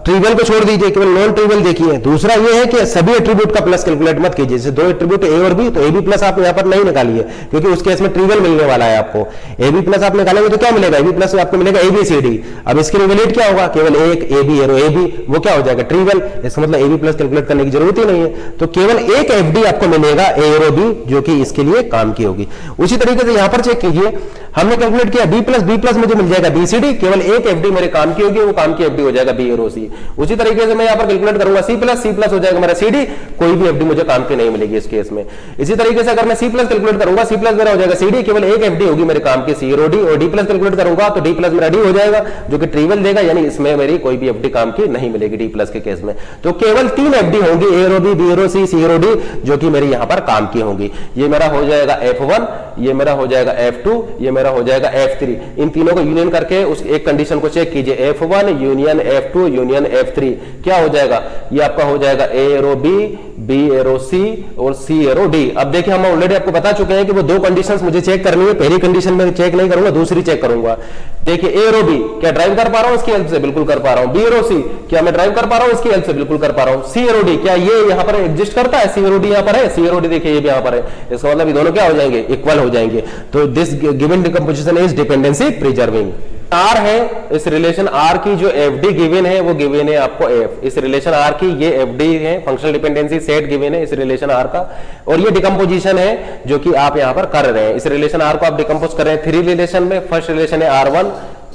ट्रिवियल को छोड़ दीजिए, केवल नॉन ट्रिवियल देखिए। दूसरा यह है कि सभी एट्रीब्यूट का प्लस कैलकुलेट मत कीजिए। जैसे दो एट्रीब्यूट ए और बी, तो ए बी प्लस आप यहां पर नहीं निकालिए, क्योंकि उस केस में ट्रिवियल मिलने वाला है आपको। ए बी प्लस आप निकालेंगे तो क्या मिलेगा, ए बी प्लस आपको मिलेगा ए बी सी डी। अब इसके रिलेट क्या होगा, केवल एक A B arrow A B, वो क्या हो जाएगा ट्रिवियल। इसका मतलब ए बी प्लस कैलकुलेट करने की जरूरत ही नहीं है। तो केवल एक एफ डी आपको मिलेगा ए एरो बी, जो कि इसके लिए काम की होगी। उसी तरीके से यहां पर चेक कीजिए, हमने कैलकुलेट किया बी प्लस मुझे मिल जाएगा बी सी डी, केवल एक एफ डी मेरे काम की होगी, वो काम की एफ डी हो जाएगा बी एरो सी। उसी तरीके से मैं यहां पर कैलकुलेट करूंगा सी प्लस हो जाएगा मेरा सी डी, कोई भी एफडी मुझे काम की नहीं मिलेगी इस केस में। इसी तरीके से अगर मैं सी प्लस कैलकुलेट करूंगा, सी प्लस मेरा हो जाएगा सी डी, केवल एक एफडी होगी मेरे काम की सी एरो डी, और डी प्लस कैलकुलेट करूंगा तो डी प्लस मेरा डी हो जाएगा, जो कि ट्रिवियल देगा, यानी इसमें मेरी कोई भी एफडी काम की नहीं मिलेगी डी प्लस के केस में। तो केवल तीन एफडी होंगी, A arrow B, B arrow C, C arrow D, जो कि मेरी यहां पर काम की होंगी। ये मेरा हो जाएगा F1, ये मेरा हो जाएगा F2, ये मेरा हो जाएगा F3। इन तीनों को यूनियन करके उस एक कंडीशन को चेक कीजिए, F1 union F2 union F3, क्या हो जाएगा, ये आपका हो जाएगा A arrow B, B arrow C और सी एरो डी। अब देखिए हम ऑलरेडी आपको बता चुके हैं कि वो दो कंडीशंस मुझे चेक करनी है। पहली कंडीशन में चेक नहीं करूंगा, दूसरी चेक करूंगा। देखिए ए एरो बी क्या ड्राइव कर पा रहा हूं, इसकी हेल्प से बिल्कुल कर पा रहा हूं। बी एरो सी क्या मैं ड्राइव कर पा रहा हूं, इसकी हेल्प से बिल्कुल कर पा रहा हूं। सी एरो डी क्या ये यहां पर एग्जिस्ट करता है, सी एरो डी यहां पर है, सी एरो डी देखिए ये भी यहां पर है। इसका मतलब ये दोनों क्या हो जाएंगे, इक्वल हो जाएंगे। तो this given decomposition is dependency preserving. R है, इस रिलेशन आर की जो एफडी गिवन है वो गिवन है आपको एफ। इस रिलेशन आर की ये एफडी है, फंक्शनल डिपेंडेंसी सेट गिवन है इस रिलेशन आर का, और ये डिकम्पोजिशन है जो कि आप यहां पर कर रहे हैं। इस रिलेशन आर को आप डिकम्पोज कर रहे हैं थ्री रिलेशन में। फर्स्ट रिलेशन है R1,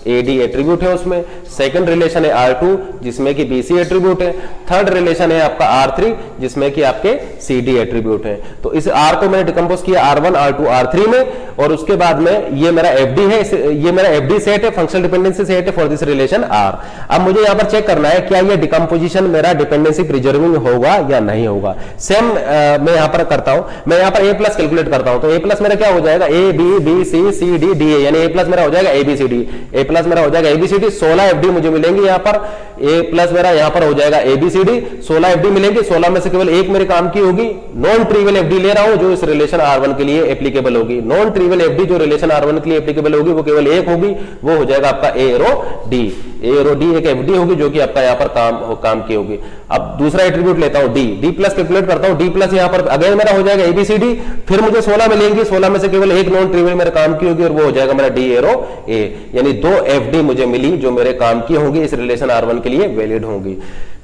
AD एट्रीब्यूट है उसमें। सेकंड रिलेशन है R2 जिसमें कि BC एट्रीब्यूट है। थर्ड रिलेशन है आपका R3 जिसमें कि आपके CD एट्रीब्यूट है। तो इस R को मैंने डिकम्पोज किया R1, R2, R3 में, और उसके बाद में ये मेरा FD है, ये मेरा FD सेट है, फंक्शनल डिपेंडेंसी सेट है फॉर दिस रिलेशन R। अब मुझे यहां पर चेक करना है क्या ये डिकम्पोजिशन मेरा डिपेंडेंसी प्रिजर्विंग होगा या नहीं होगा। सेम मैं यहां पर करता हूं, मैं यहां पर A प्लस कैलकुलेट करता हूं, तो A प्लस मेरा क्या हो जाएगा, A B B C C D D A, यानी A प्लस मेरा हो जाएगा ABCD, A प्लस मेरा हो जाएगा ABCD। 16 एफडी मुझे मिलेंगे यहां पर। A प्लस मेरा यहां पर हो जाएगा ABCD, 16 एफडी मिलेंगे। 16 में से केवल एक मेरे काम की होगी, नॉन ट्रिवियल एफडी ले रहा हूं जो इस रिलेशन R1 के लिए एप्लीकेबल होगी। नॉन ट्रिवियल एफडी जो रिलेशन R1 के लिए एप्लीकेबल होगी वो केवल एक होगी, वो हो जाएगा आपका ए एरो डी। ए एरो डी एक एफडी होगी जो कि आपका यहां पर काम की होगी। अब दूसरा एट्रीब्यूट लेता हूं डी, डी प्लस कैलकुलेट करता हूं, डी प्लस यहां पर अगेन मेरा हो जाएगा ABCD, फिर मुझे 16 मिलेंगी। 16 में से केवल एक नॉन ट्रिवियल मेरे काम की होगी और वो हो जाएगा मेरा डी एरो ए, यानी दो एफडी मुझे मिली जो मेरे काम की होंगी, इस रिलेशन R1 के लिए वैलिड होंगी।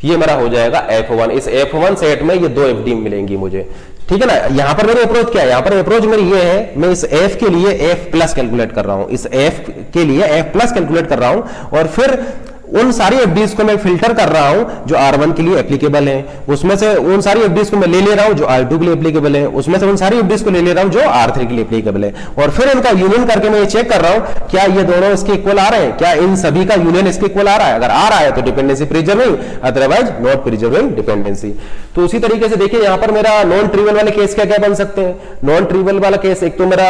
ये मेरा हो जाएगा F1। इस F1 सेट में ये दो एफडी मिलेंगी मुझे, ठीक है ना। यहां पर मेरी अप्रोच क्या है, यहां पर अप्रोच मेरी ये है, मैं इस F के लिए F प्लस कैलकुलेट कर रहा हूं, इस F के लिए F प्लस कैलकुलेट कर रहा हूं, और फिर उन सारी एफडीज को मैं फिल्टर कर रहा हूं जो R1 के लिए एप्लीकेबल है, उसमें से उन सारी एफडीज को मैं ले रहा हूं जो R2 के लिए एप्लीकेबल है, उसमें से उन सारी एफडीज को ले रहा हूं जो R3 के लिए एप्लीकेबल है, और फिर इनका यूनियन करके मैं ये चेक कर रहा हूं क्या ये दोनों इसके इक्वल आ रहे हैं, क्या इन सभी का यूनियन इसके इक्वल आ रहा है। अगर आ रहा है तो dependency preserving, otherwise not preserving dependency. तो उसी तरीके से देखिए यहां पर मेरा नॉन ट्रिवियल वाले केस क्या क्या बन सकते हैं। नॉन ट्रिवियल वाला केस एक तो मेरा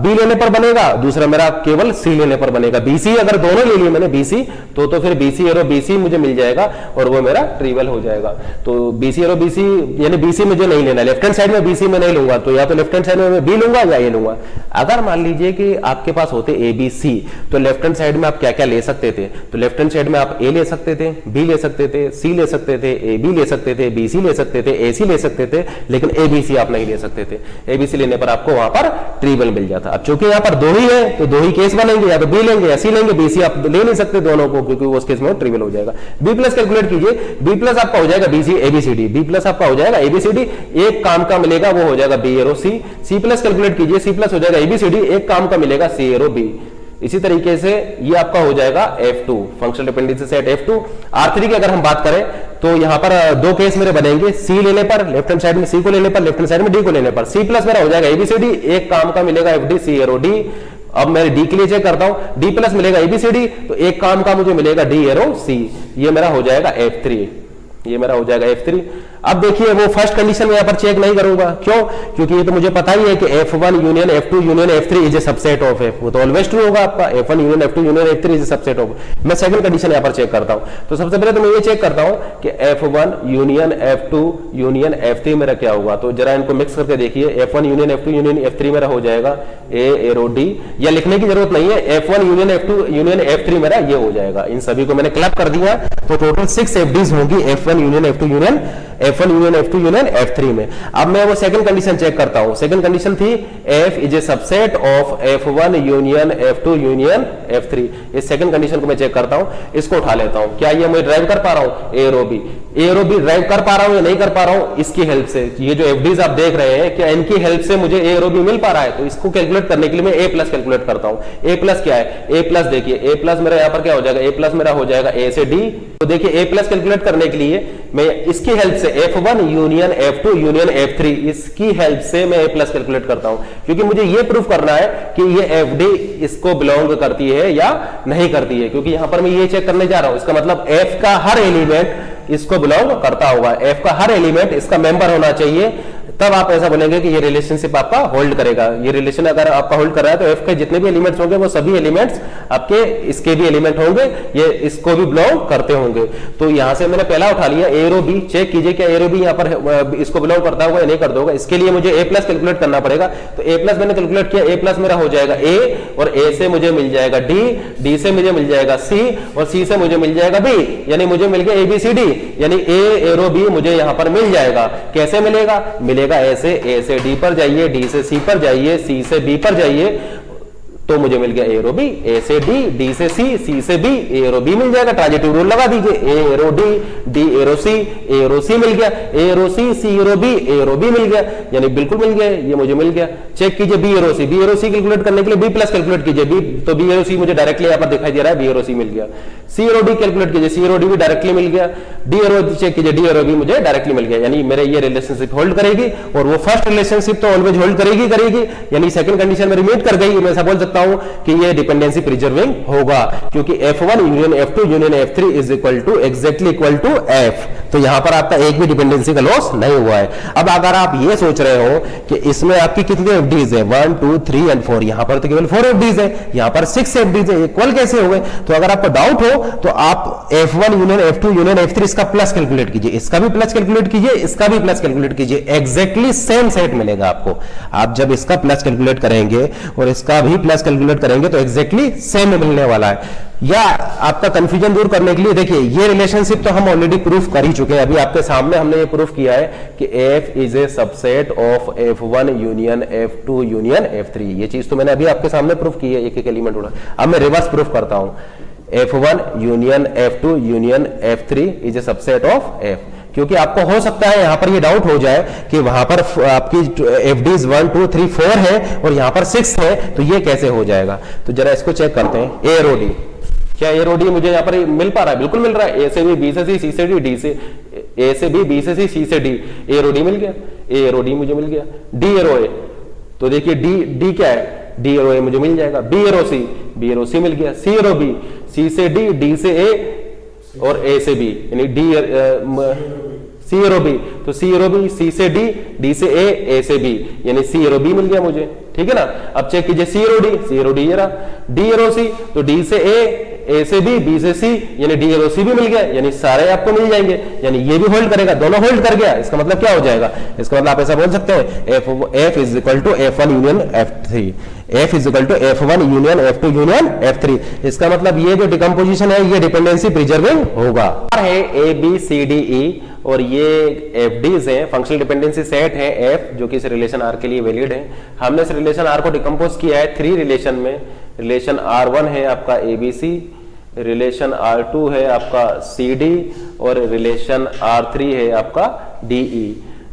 बी लेने पर बनेगा, दूसरा मेरा केवल सी लेने पर बनेगा। बीसी अगर दोनों ले लिए मैंने बीसी, तो फिर बीसी एरो बीसी मुझे मिल जाएगा और वो मेरा ट्रिवियल हो जाएगा। तो बीसी एरो बीसी यानी बीसी मुझे नहीं लेना, लेफ्ट हैंड साइड में बीसी में नहीं लूंगा, तो या तो लेफ्ट हैंड साइड में मैं बी लूंगा या ए लूंगा। अगर मान लीजिए कि आपके पास होते ए बी सी, तो लेफ्ट हैंड साइड में आप क्या क्या ले सकते थे। तो लेफ्ट हैंड साइड में आप ए ले सकते थे, बी ले सकते थे, सी ले सकते थे, ए बी ले सकते थे, बी सी ले सकते थे, ए सी ले सकते थे, लेकिन ए बी सी आप नहीं ले सकते थे। ए बी सी लेने पर आपको वहां पर ट्रिवियल मिल जाता। अब चूंकि यहाँ पर दो ही है तो दो ही केस बनेंगे, या तो बी लेंगे या सी लेंगे, बी सी आप ले नहीं सकते दोनों को, क्योंकि उस केस में ट्रिवियल हो जाएगा। बी प्लस कैलकुलेट कीजिए, बी प्लस आपका हो जाएगा B C A B C D, B plus आपका हो जाएगा ए बी सी डी, एक काम का मिलेगा वो हो जाएगा B arrow C. C plus calculate कीजिए, सी प्लस हो जाएगा ए बी सी डी, एक काम का मिलेगा सी एरो बी। इसी तरीके से ये आपका हो जाएगा F2 functional dependency set F2। R3 की अगर हम बात करें तो यहां पर दो केस मेरे बनेंगे, सी लेने पर, लेफ्ट हैंड साइड में सी को लेने पर, लेफ्ट हैंड साइड में डी को लेने पर। सी प्लस मेरा हो जाएगा एबीसीडी, एक काम का मिलेगा FD सी एरो डी। अब मैं डी के लिए चेक करता हूं, डी प्लस मिलेगा एबीसीडी, तो एक काम का मुझे मिलेगा डी एरो सी, ये मेरा हो जाएगा F3, ये मेरा हो जाएगा F3। अब देखिए वो फर्स्ट कंडीशन में यहां पर चेक नहीं करूंगा, क्यों? क्योंकि ये तो मुझे पता ही है कि F1 union F2 union F3 is a subset of F, वो तो ऑलवेज ट्रू होगा आपका। F1 union F2 union F3 is a subset of. मैं सेकंड कंडीशन यहां पर चेक करता हूं, तो सबसे पहले तो मैं ये चेक करता हूं कि F1 union F2 union F3 मेरा क्या होगा। तो जरा इनको मिक्स करके देखिए, F1 union F2 union F3 मेरा हो जाएगा ए एरो डी, या लिखने की जरूरत नहीं है, F1 union F2 union F3 मेरा ये हो जाएगा। इन सभी को मैंने क्लब कर दिया तो टोटल 6 एफडीज होंगी F1 union F2 union F2 union F3 में। अब मैं वो सेकंड कंडीशन चेक करता हूं। सेकंड कंडीशन थी F is a subset of F1 union F2 union F3। इस सेकंड कंडीशन को मैं चेक करता हूं, इसको उठा लेता हूं, क्या ये मैं ड्राइव कर पा रहा हूं? ए रो बी ड्राइव कर पा रहा हूं या नहीं कर पा रहा हूं? इसकी हेल्प से, ये जो एफडीज आप देख रहे हैं क्या इनकी हेल्प से मुझे ए रो बी मिल पा रहा है? तो इसको कैलकुलेट करने के लिए मैं ए प्लस कैलकुलेट करता हूं। ए प्लस क्या है? ए प्लस देखिए, ए प्लस मेरा यहां पर क्या हो जाएगा? ए प्लस मेरा हो जाएगा ए से डी। तो देखिए ए प्लस कैलकुलेट करने के लिए मैं इसकी हेल्प से F1 union F2 union F3, इसकी हेल्प से मैं ए प्लस कैलकुलेट करता हूं, क्योंकि मुझे ये प्रूफ करना है कि ये एफडी इसको बिलोंग करती है या नहीं करती है। क्योंकि यहां पर मैं ये चेक करने जा रहा हूं, इसका मतलब F का हर एलिमेंट इसको बिलोंग करता होगा, F का हर एलिमेंट इसका मेंबर होना चाहिए, तब आप ऐसा बोलेंगे कि ये रिलेशनशिप आपका होल्ड करेगा। ये रिलेशन अगर आपका होल्ड कर रहा है तो F के जितने भी एलिमेंट्स होंगे वो सभी एलिमेंट्स आपके इसके भी एलिमेंट होंगे, ये इसको भी बिलोंग करते होंगे। तो यहां से मैंने पहला उठा लिया ए रो बी, चेक कीजिए क्या ए रो बी यहां पर इसको बिलोंग करता होगा या नहीं करता होगा। इसके लिए मुझे ए प्लस कैलकुलेट करना पड़ेगा। तो ए प्लस मैंने कैलकुलेट किया, ए प्लस मेरा हो जाएगा ए, और ए से मुझे मिल जाएगा डी, डी से मुझे मिल जाएगा सी, और सी से मुझे मिल जाएगा बी, यानी मुझे मिल गया ए बी सी डी, यानी ए रो बी मुझे यहां पर मिल जाएगा। कैसे मिलेगा? मिलेगा ऐसे, ए से डी पर जाइए, डी से सी पर जाइए, सी से बी पर जाइए, तो मुझे मिल गया ए रो बी, ए से डी, डी से सी, सी से बी, ए रो बी मिल जाएगा। ट्रांजिटिव रूल लगा दीजिए, ए रो डी, डी ए रो सी मिल गया, ए रो सी रो बी, ए रो बी मिल गया, यानी बिल्कुल मिल गया, ये मुझे मिल गया। चेक कीजिए बी ए रो सी कैलकुलेट करने के लिए बी प्लस कैलकुलेट कीजिए, बी तो बी ए रो सी मुझे डायरेक्टली यहां पर दिखाई दे रहा है, बी ए रो सी मिल गया। सी ए रो डी कैलकुलेट कीजिए, सी ए रो डी भी डायरेक्टली मिल गया। डी ए रो चेक कीजिए, डी ए रो बी मुझे डायरेक्टली मिल गया, यानी मेरे ये रिलेशनशिप होल्ड करेगी, और वो फर्स्ट रिलेशनशिप तो ऑलवेज होल्ड करेगी, यानी सेकंड कंडीशन मेरी मीट कर गई। मैं ऐसा बोल सकता हूं कि ये डिपेंडेंसी प्रिजर्विंग होगा, क्योंकि F1 union F2 union F3 is equal to exactly equal to F। तो यहां पर आपका एक भी डिपेंडेंसी का लॉस नहीं हुआ है। अब अगर आप ये सोच रहे हो कि इसमें आपकी कितने एफडीज है, 1 2 3 एंड 4, यहां पर तो केवल 4 एफडीज है, यहां पर 6 एफडीज है, इक्वल कैसे हो गए? तो अगर आपको डाउट हो तो आप F1 union F2 union F3 इसका प्लस कैलकुलेट कीजिए, इसका भी प्लस कैलकुलेट कीजिए, इसका भी प्लस कैलकुलेट कीजिए, एग्जैक्टली सेम सेट मिलेगा आपको। आप जब इसका प्लस कैलकुलेट करेंगे और इसका भी प्लस कैलकुलेट करेंगे तो एग्जैक्टली सेम मिलने वाला है। या आपका कंफ्यूजन दूर करने के लिए देखिए, ये रिलेशनशिप तो हम ऑलरेडी प्रूफ कर ही चुके हैं, अभी आपके सामने हमने ये प्रूफ किया है कि F is a subset of F1 union F2 union F3। ये चीज तो मैंने अभी आपके सामने प्रूफ की है, एक एक एलिमेंट उड़ा। अब मैं रिवर्स प्रूफ करता हूं, F1 union F2 union F3 is a subset of F। क्योंकि आपको हो सकता है यहां पर ये डाउट हो जाए कि वहां पर आपकी एफडीज 1 2 3 4 है और यहां पर 6 है, तो ये कैसे हो जाएगा? तो जरा इसको चेक करते हैं। ए रो डी, क्या ए रो डी मुझे यहाँ पर मिल पा रहा है? बिल्कुल मिल रहा है। ए से बी, बी से सी, सी से डी, डी से ए से बी से सी, सी से डी, ए रो डी मिल गया, ए रो डी मुझे मिल गया। डी ए रो ए, तो देखिए डी क्या है, डी ए रो ए मुझे मिल जाएगा। बी ए रो सी, बी ए रो सी मिल गया। सी ए रो बी, सी से डी से ए और ए से बी, यानी डी सी ए रो बी, तो सी ए रो बी, सी से डी से ए से बी, यानी सी ए रो बी मिल गया मुझे। ठीक है ना। अब चेक कीजिए सी ए रो डी, सी ए रो डी ये रहा। डी ए रो सी, तो डी से ए से बी से सी, यानी डी ए रो सी भी मिल गया, यानी सारे आपको मिल जाएंगे, यानी ये भी होल्ड करेगा, दोनों होल्ड कर गया। इसका मतलब क्या हो जाएगा? इसका मतलब आप ऐसा बोल सकते हैं F is equal to F1 union F3, F is equal to F1 union F2 union F3। इसका मतलब ये जो डिकम्पोजिशन है ये डिपेंडेंसी प्रिजर्विंग होगा। है ए बी सी डी ई और ये एफडीज हैं, फंक्शनल डिपेंडेंसी सेट है एफ, जो कि इस रिलेशन आर के लिए वैलिड है। हमने इस रिलेशन आर को डिकम्पोज किया है 3 रिलेशन में। रिलेशन R1 है आपका ABC, रिलेशन R2 है आपका CD और रिलेशन R3 है आपका DE।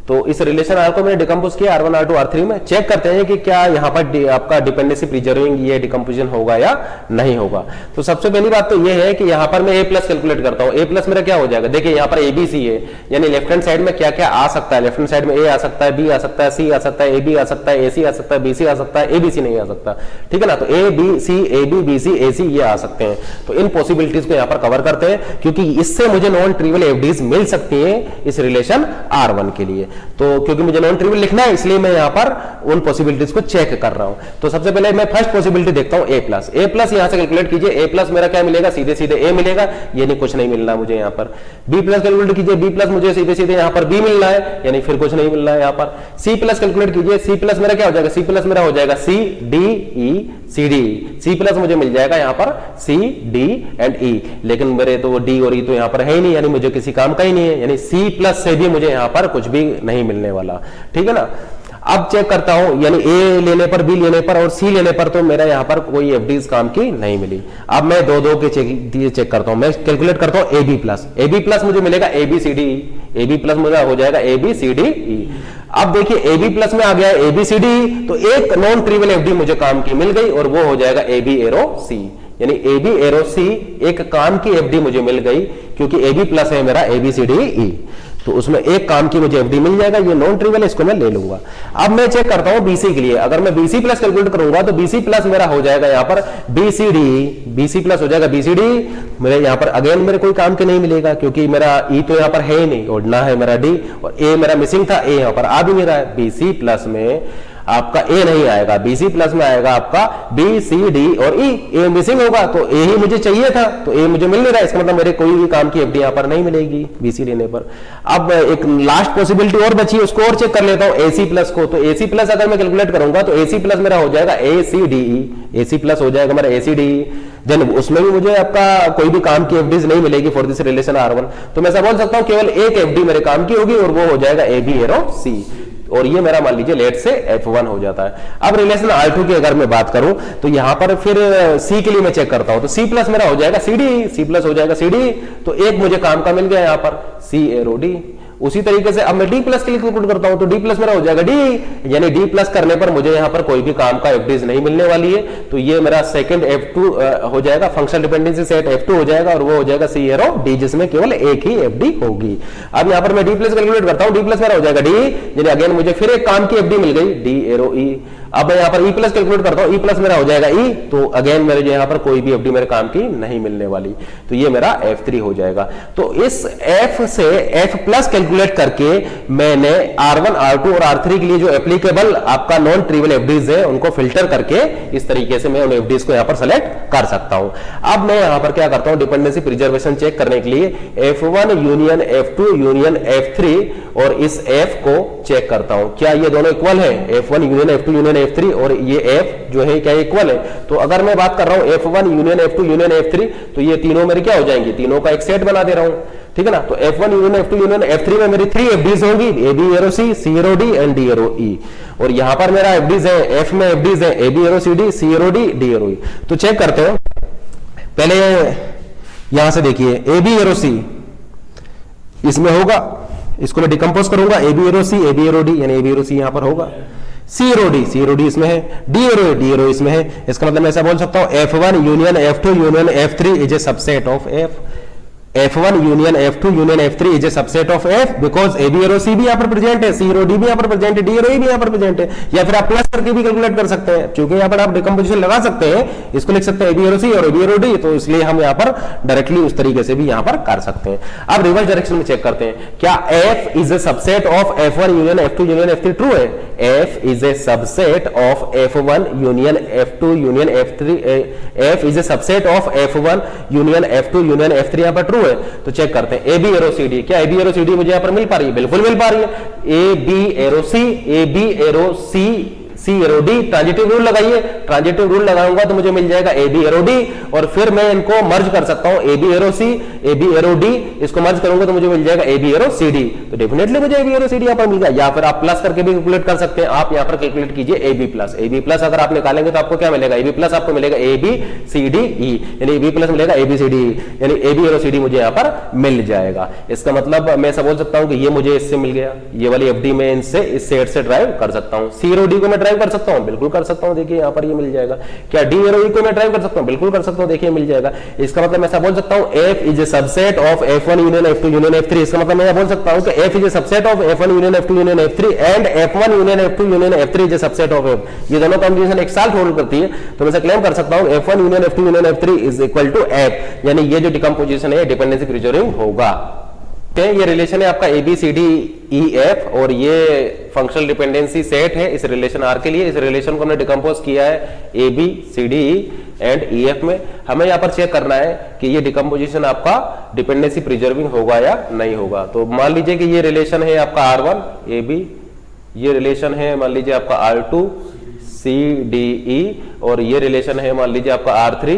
तो इस रिलेशन आर को मैंने डिकम्पोज किया R1 R2 R3 में। चेक करते हैं कि क्या यहाँ पर आपका डिपेंडेंसी प्रिजर्विंग ये डिकम्पोजिशन होगा या नहीं होगा। तो सबसे पहली बात तो ये है कि यहाँ पर मैं ए प्लस कैलकुलेट करता हूँ। ए प्लस मेरा क्या हो जाएगा? देखिए यहाँ पर ABC है, यानी लेफ्ट हैंड साइड में क्या क्या आ सकता है। लेफ्ट हैंड साइड में ए आ सकता है, बी आ सकता है, सी आ सकता है, AB आ सकता है, AC आ सकता है, BC आ सकता है, ABC नहीं आ सकता। ठीक है ना। तो A B C AB BC AC ये आ सकते हैं। तो इन पॉसिबिलिटीज को यहाँ पर कवर करते हैं, क्योंकि इससे मुझे नॉन ट्रिवियल एफडीज मिल सकती है इस रिलेशन R1 के लिए। तो क्योंकि मुझे नॉन ट्रिवियल लिखना है, इसलिए मैं यहां पर उन पॉसिबिलिटीज को चेक कर रहा हूं। तो सबसे पहले मैं फर्स्ट पॉसिबिलिटी देखता हूं ए प्लस। ए प्लस यहां से कैलकुलेट कीजिए। ए प्लस मेरा क्या मिलेगा? सीधे सीधे ए मिलेगा, ये नहीं कुछ नहीं मिलना मुझे यहां पर। बी प्लस कैलकुलेट कीजिए, बी प्लस मुझे सीधे सीधे यहां पर बी मिलना है, यानी फिर कुछ नहीं मिल रहा है यहां पर। सी प्लस कैलकुलेट कीजिए, सी प्लस मेरा क्या हो जाएगा? सी प्लस मेरा हो जाएगा C D E C D. C plus मुझे मिल जाएगा यहां पर सी डी एंड ई, लेकिन मेरे तो डी और ई तो यहां पर है ही नहीं, यानी मुझे किसी काम का ही नहीं है, यानी सी प्लस से भी मुझे यहां पर कुछ भी नहीं मिलने वाला। ठीक है ना। अब चेक करता हूं, यानी ए लेने पर, बी लेने पर और सी लेने पर तो मेरा यहां पर कोई एफडीज काम की नहीं मिली। अब मैं दो के चेक करता हूं। मैं कैलकुलेट करता हूं A B plus. A B plus मुझे मिलेगा A B C D E, A B plus मुझे हो जाएगा ए बी सी डी ई। अब देखिए ए बी प्लस में आ गया ए बी सी डी, तो एक नॉन ट्रिवियल एफडी मुझे काम की मिल गई और वो हो जाएगा ए बी एरो सी, यानी ए बी एरो सी एक काम की एफडी मुझे मिल गई, क्योंकि ए बी प्लस है मेरा ए बी सी डी ई, तो उसमें एक काम की मुझे एफडी मिल जाएगा। ये नॉन ट्रिवियल है, इसको मैं ले लूंगा। अब मैं चेक करता हूं बीसी के लिए। अगर मैं बीसी प्लस कैलकुलेट करूंगा तो बीसी प्लस मेरा हो जाएगा यहां पर बीसीडी, बीसी प्लस हो जाएगा बीसीडी। मेरे यहां पर अगेन मेरे कोई काम के नहीं मिलेगा, क्योंकि मेरा ई तो यहां पर है ही नहीं और ना है मेरा डी, और ए मेरा मिसिंग था, ए यहां पर आ भी नहीं रहा है। बीसी प्लस में आपका ए नहीं आएगा, बीसी प्लस में आएगा आपका बी सी डी और ई। ए मिसिंग होगा तो ए ही मुझे चाहिए था, तो ए मुझे मिल नहीं रहा है, इसका मतलब मेरे कोई भी काम की एफडी यहां पर नहीं मिलेगी बीसी लेने पर। अब एक लास्ट पॉसिबिलिटी और बची, उसको और चेक कर लेता हूं, एसी प्लस को। तो एसी प्लस अगर मैं कैलकुलेट करूंगा तो एसी प्लस मेरा हो जाएगा A C D E, AC plus हो जाएगा मेरा ए सी डी ई। जन उसमें भी मुझे आपका कोई भी काम की एफडीज नहीं मिलेगी फॉर दिस रिलेशन R1, तो मैं ऐसा बोल सकता हूं केवल एक एफडी मेरे काम की होगी और वो हो जाएगा ए बी एरो सी, और ये मेरा मान लीजिए लेट से F1 हो जाता है। अब रिलेशन R2 की अगर मैं बात करूं तो यहां पर फिर C के लिए मैं चेक करता हूं, तो C प्लस मेरा हो जाएगा CD, C प्लस हो जाएगा CD, तो एक मुझे काम का मिल गया यहां पर C एरो D। उसी तरीके से अब मैं D प्लस के लिए कैलकुलेट करता हूं, तो D प्लस मेरा हो जाएगा D, यानी D प्लस करने पर मुझे यहां पर कोई भी काम का एफडीज नहीं मिलने वाली है, तो ये मेरा सेकंड F2 हो जाएगा, फंक्शनल डिपेंडेंसी सेट F2 हो जाएगा, और वो हो जाएगा C एरो D, जिसमें केवल एक ही एफडी होगी। अब यहां पर मैं D प्लस कैलकुलेट करता हूं, D प्लस मेरा हो जाएगा D, यानी अगेन मुझे फिर एक काम की एफडी मिल गई D एरो E। अब मैं यहां पर E प्लस कैलकुलेट करता हूं, E प्लस मेरा हो जाएगा E, तो अगेन मेरे यहां पर कोई भी एफडी मेरे काम की नहीं मिलने वाली, तो ये मेरा F3 हो जाएगा। तो इस F से F प्लस कैलकुलेट करके मैंने R1 R2 और R3 के लिए जो एप्लीकेबल आपका नॉन ट्रिवियल एफडीज है उनको फिल्टर करके इस तरीके से मैं उन एफडीज को यहां पर सेलेक्ट कर सकता हूं। अब मैं यहां पर क्या करता हूं, डिपेंडेंसी प्रिजर्वेशन चेक करने के लिए F1 union F2 union F3 और इस F को चेक करता हूं, क्या ये दोनों इक्वल है? F1 union F2 union F3 और ये F जो है क्या इक्वल है? तो अगर मैं बात कर रहा हूं F1 union F2 union F3, तो ये तीनों मेरे क्या हो जाएंगे? तीनों का एक सेट बना दे रहा हूं, ठीक है ना। तो F1 union F2 union F3 में मेरी 3 एफडीज होंगी, A B arrow C, C arrow D and D arrow E. और यहां पर मेरा एफडीज है, F में एफडीज है A B arrow C D, C arrow D, D arrow E. तो चेक करते हैं, पहले यहां से देखिए ए बी एरो सी इसमें होगा, इसको मैं डिकम्पोज करूंगा, A B arrow C, A B arrow D, यानी ए बी एरो सी यहां पर होगा। सी एरो डी इसमें है, डी एरो इसमें है। इसका मतलब मैं ऐसा बोल सकता हूं F1 union F2 union F3 is a subset of F1 union F2 union F3 is a subset of F because A B arrow C भी यहां पर प्रेजेंट है, सी एरो डी भी यहां पर प्रेजेंट है, डी एरो ई भी यहां पर प्रेजेंट है। या फिर आप प्लस करके भी कैलकुलेट कर सकते हैं, क्योंकि यहां पर आप डिकम्पोजिशन लगा सकते हैं, इसको लिख सकते हैं ए बी एरो सी और ए बी एरो डी, तो इसलिए हम यहां पर डायरेक्टली उस तरीके से भी यहां पर कर सकते हैं। अब रिवर्स डायरेक्शन में चेक करते हैं, क्या F is a subset of F1 union F2 union F3 true है? F is a subset of F1 union F2 union F3, F is a subset of F1 union F2 union F3 यहां पर ट्रू है। तो चेक करते हैं A B arrow C D, क्या A B arrow C D मुझे यहां पर मिल पा रही है? बिल्कुल मिल पा रही है। A B arrow C, A B arrow C, C arrow D, transitive rule लगाइए, ट्रांजिटिव रूल लगाऊंगा तो मुझे मिल जाएगा ए बी एरो डी, और फिर मैं इनको मर्ज कर सकता हूं A B arrow C, A B arrow D, इसको मर्ज करूंगा तो मुझे मिल जाएगा A B arrow C D, तो डेफिनेटली मुझे A B arrow C D यहां पर मिल गया। या फिर आप प्लस करके भी कैलकुलेट कर सकते हैं, आप यहां पर कैलकुलेट कीजिए ए बी प्लस अगर आप निकालेंगे तो आपको क्या मिलेगा? ए बी प्लस आपको मिलेगा ए बी सी डी ई, यानी ए बी प्लस मिलेगा ए बी सी डी, यानी A B arrow C D मुझे यहां पर मिल जाएगा। इसका मतलब मैं ऐसा बोल सकता हूं कि ये मुझे इससे मिल गया, ये वाली एफ डी में इनसे इस सेट से ड्राइव कर सकता हूं। सी एरो डी को मैं ड्राइव कर सकता हूं, बिल्कुल कर सकता हूं, देखिए यहां पर ये मिल जाएगा। क्या डी एरो ई को मैं ड्राइव कर सकता हूं? बिल्कुल कर सकता हूं, देखिए मिल जाएगा। इसका मतलब मैं ऐसा बोल सकता हूं F is a subset of F1 union F2 union F3, इसका मतलब मैं बोल सकता हूं कि F is a subset of F1 union F2 union F3 and F1 union F2 union F3 is a subset of F। ये दोनों कॉम्बिनेशन एक साथ होल्ड करती है, तो मैं ऐसा क्लेम कर सकता हूं F1 union F2 union F3 is equal to F, यानी ये जो डिकम्पोजिशन है डिपेंडेंसी प्रिजर्विंग होगा। ये रिलेशन है आपका A B C D E F, और ये फंक्शनल डिपेंडेंसी सेट है इस रिलेशन आर के लिए। इस रिलेशन को हमने डिकम्पोज किया है A B C D E and E F में। हमें यहां पर चेक करना है कि ये डिकम्पोजिशन आपका डिपेंडेंसी प्रिजर्विंग होगा या नहीं होगा। तो मान लीजिए कि ये रिलेशन है आपका R1 ए बी, ये रिलेशन है मान लीजिए आपका R2 सी डी ई, और ये रिलेशन है मान लीजिए आपका R3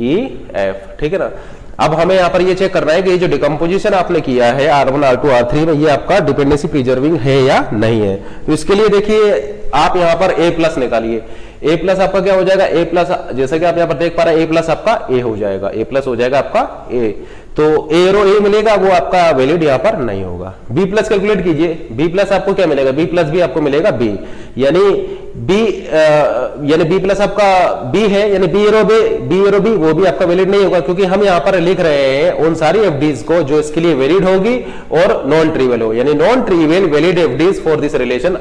ई एफ, ठीक है ना। अब हमें यहां पर ये चेक करना है कि ये जो डिकम्पोजिशन आपने किया है R1 R2 R3 में, ये आपका डिपेंडेंसी प्रिजर्विंग है या नहीं है। तो इसके लिए देखिए आप यहां पर A प्लस निकालिए। A प्लस आपका क्या हो जाएगा? A प्लस, जैसे कि आप यहां पर देख पा रहे हैं, A प्लस आपका A हो जाएगा, A प्लस हो जाएगा आपका A। तो ए एरो ए मिलेगा, वो आपका वैलिड यहां पर नहीं होगा। बी प्लस कैलकुलेट कीजिए, बी प्लस आपको क्या मिलेगा? बी प्लस भी आपको मिलेगा बी, यानी बी प्लस आपका बी है, यानी बी एरो बी वो भी आपका वैलिड नहीं होगा, क्योंकि हम यहां पर लिख रहे हैं उन सारी एफडीज को जो इसके लिए वैलिड होगी और नॉन ट्रिवियल हो, यानी non trivial valid FDs for this relation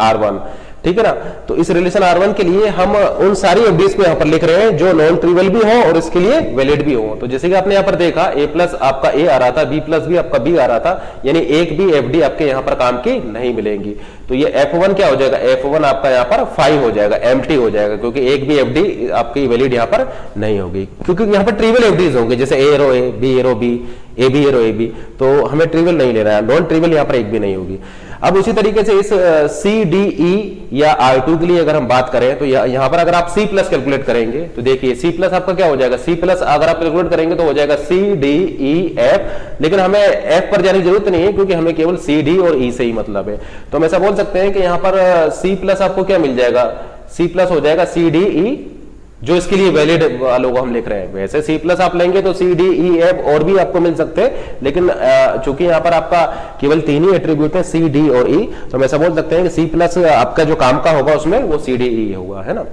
R1, ठीक है ना। तो इस रिलेशन R1 के लिए हम उन सारी एफडीज को यहां पर लिख रहे हैं जो नॉन ट्रिवियल भी हो और इसके लिए वैलिड भी हो। तो जैसे कि आपने यहां पर देखा A प्लस आपका A आ रहा था, B प्लस भी आपका B आ रहा था, यानी एक भी एफडी आपके यहां पर काम की नहीं मिलेंगी। तो ये F1 क्या हो जाएगा? F1 आपका यहां पर 5 हो जाएगा, एम्प्टी हो जाएगा, क्योंकि एक भी एफडी आपकी वैलिड यहां पर नहीं होगी, क्योंकि यहां पर ट्रिवियल एफडीज होंगे, जैसे A arrow A, B arrow B, A B arrow A B, तो हमें ट्रिवियल नहीं लेना है, नॉन ट्रिवियल यहां पर एक भी नहीं होगी। अब उसी तरीके से इस सी डी ई या R2 के लिए अगर हम बात करें, तो यहां पर अगर आप C प्लस कैलकुलेट करेंगे तो देखिए C प्लस आपका क्या हो जाएगा? C प्लस अगर आप कैलकुलेट करेंगे तो हो जाएगा C D E F, लेकिन हमें F पर जाने की जरूरत नहीं है, क्योंकि हमें केवल C D और E से ही मतलब है। तो हम ऐसा बोल सकते हैं कि यहां पर C प्लस आपको क्या मिल जाएगा? C प्लस हो जाएगा C D E, जो इसके लिए वैलिड वालों को हम लिख रहे हैं। वैसे C प्लस आप लेंगे तो C D E F और भी आपको मिल सकते हैं, लेकिन चूंकि यहां पर आपका केवल 3 ही एट्रीब्यूट है C D और E, तो हम ऐसा बोल सकते हैं कि C प्लस आपका जो काम का होगा उसमें वो C D E होगा, है ना।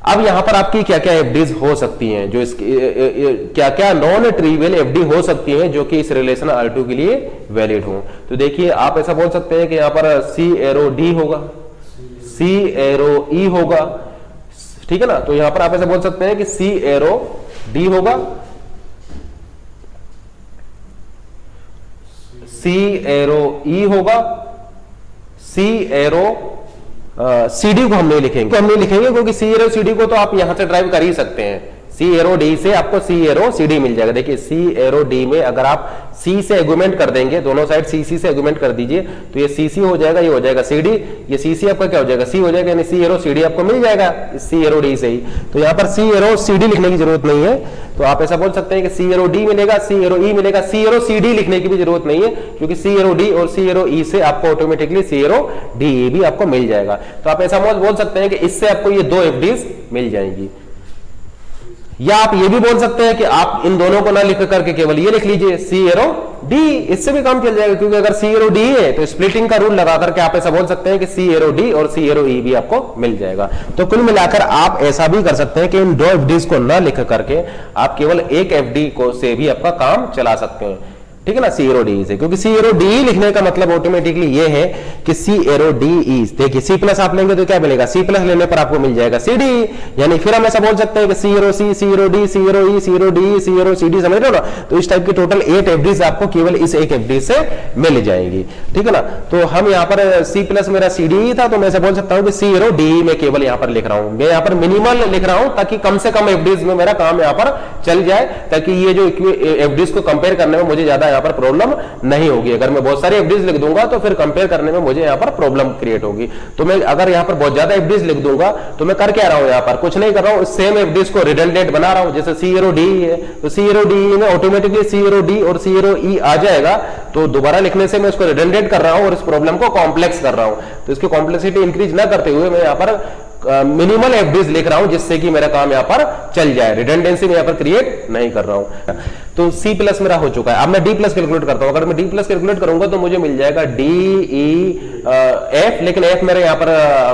अब यहां पर आपकी क्या क्या एफडीज हो सकती हैं, जो क्या क्या नॉन ट्रिवियल एफडी हो सकती हैं जो कि इस रिलेशन R2 के लिए वैलिड हो। तो देखिए आप ऐसा बोल सकते हैं कि यहां पर C एरो D होगा, C एरो E होगा, ठीक है ना। तो यहां पर आप ऐसे बोल सकते हैं कि C एरो D होगा, C एरो E होगा, C एरो CD को हम नहीं लिखेंगे, क्योंकि C एरो CD को तो आप यहां से ड्राइव कर ही सकते हैं। C एरो D से आपको C एरो CD मिल जाएगा। देखिए C एरो D में अगर आप C से एगुमेंट कर देंगे, दोनों साइड C से एगुमेंट कर दीजिए, तो ये CC हो जाएगा, ये हो जाएगा CD, ये CC आपका क्या हो जाएगा? C हो जाएगा, यानी C एरो CD आपको मिल जाएगा C एरो D से ही। तो यहाँ पर C एरो CD लिखने की जरूरत नहीं है, तो आप ऐसा बोल सकते हैं कि C एरो D मिलेगा, C एरो E मिलेगा, C एरो CD लिखने की भी जरूरत नहीं है, क्योंकि C एरो D और C एरो E से आपको ऑटोमेटिकली C एरो D भी आपको मिल जाएगा। तो आप ऐसा बोल सकते हैं कि इससे आपको ये 2 एफडीज मिल जाएंगी। या आप ये भी बोल सकते हैं कि आप इन दोनों को ना लिख करके केवल ये लिख लीजिए C एरो डी, इससे भी काम चल जाएगा, क्योंकि अगर सी एरो डी है तो स्प्लिटिंग का रूल लगा करके आप ऐसा बोल सकते हैं कि सी एरो डी और सी एरो ई भी आपको मिल जाएगा। तो कुल मिलाकर आप ऐसा भी कर सकते हैं कि इन दो एफडीज को न लिख करके आप केवल एक एफडी को से भी आपका काम चला सकते हैं, ठीक है ना, सी एरो डी से, क्योंकि सी एरो डी लिखने का मतलब ऑटोमेटिकली ये है कि सी एरो डी ई, देखिए सी प्लस आप लेंगे तो क्या मिलेगा, सी प्लस लेने पर आपको मिल जाएगा सी डी, यानी फिर हम ऐसा बोल सकते हैं कि सी arrow C, C arrow D, C arrow ई, सी arrow D, C arrow C D, समझ रहे हो ना। तो इस टाइप की टोटल 8 एफडीज आपको केवल इस एक एफडी से मिल जाएंगी, ठीक है ना। तो हम यहाँ पर सी प्लस मेरा सी डी था, तो मैं ऐसा बोल सकता हूँ कि सी एरो डी मैं केवल यहाँ पर लिख रहा हूँ, मैं यहाँ पर मिनिमल लिख रहा हूँ ताकि कम से कम एफडीज में मेरा काम यहाँ पर चल जाए, ताकि ये जो एफडीज को कंपेयर करने में मुझे ज्यादा यहाँ पर प्रॉब्लम नहीं होगी। अगर मैं बहुत सारी एफडीज लिख दूंगा तो फिर कंपेयर करने में मुझे यहाँ पर प्रॉब्लम क्रिएट होगी। तो मैं अगर यहाँ पर बहुत ज्यादा एफडीज लिख दूंगा तो मैं कर क्या रहा हूँ, यहाँ पर कुछ नहीं कर रहा हूँ, सेम एफडीज को रिडंडेंट बना रहा हूँ। जैसे सी एरो डी है तो सी एरो डी में ऑटोमेटिकली सी एरो डी और सी एरो ई आ जाएगा, तो दोबारा लिखने से मैं इसको रिडंडेंट कर रहा हूँ और इस प्रॉब्लम को कॉम्प्लेक्स कर रहा हूँ। तो इसकी कॉम्प्लेक्सिटी इंक्रीज ना करते हुए मैं यहाँ पर मिनिमल एफडीज लिख रहा हूं, जिससे कि मेरा काम यहां पर चल जाए, रिडंडेंसी में यहां पर क्रिएट नहीं कर रहा हूं। तो सी प्लस मेरा हो चुका है। अब मैं डी प्लस कैलकुलेट करता हूं। अगर मैं डी प्लस कैलकुलेट करूंगा तो मुझे मिल जाएगा डी ई एफ, लेकिन एफ मेरे यहां पर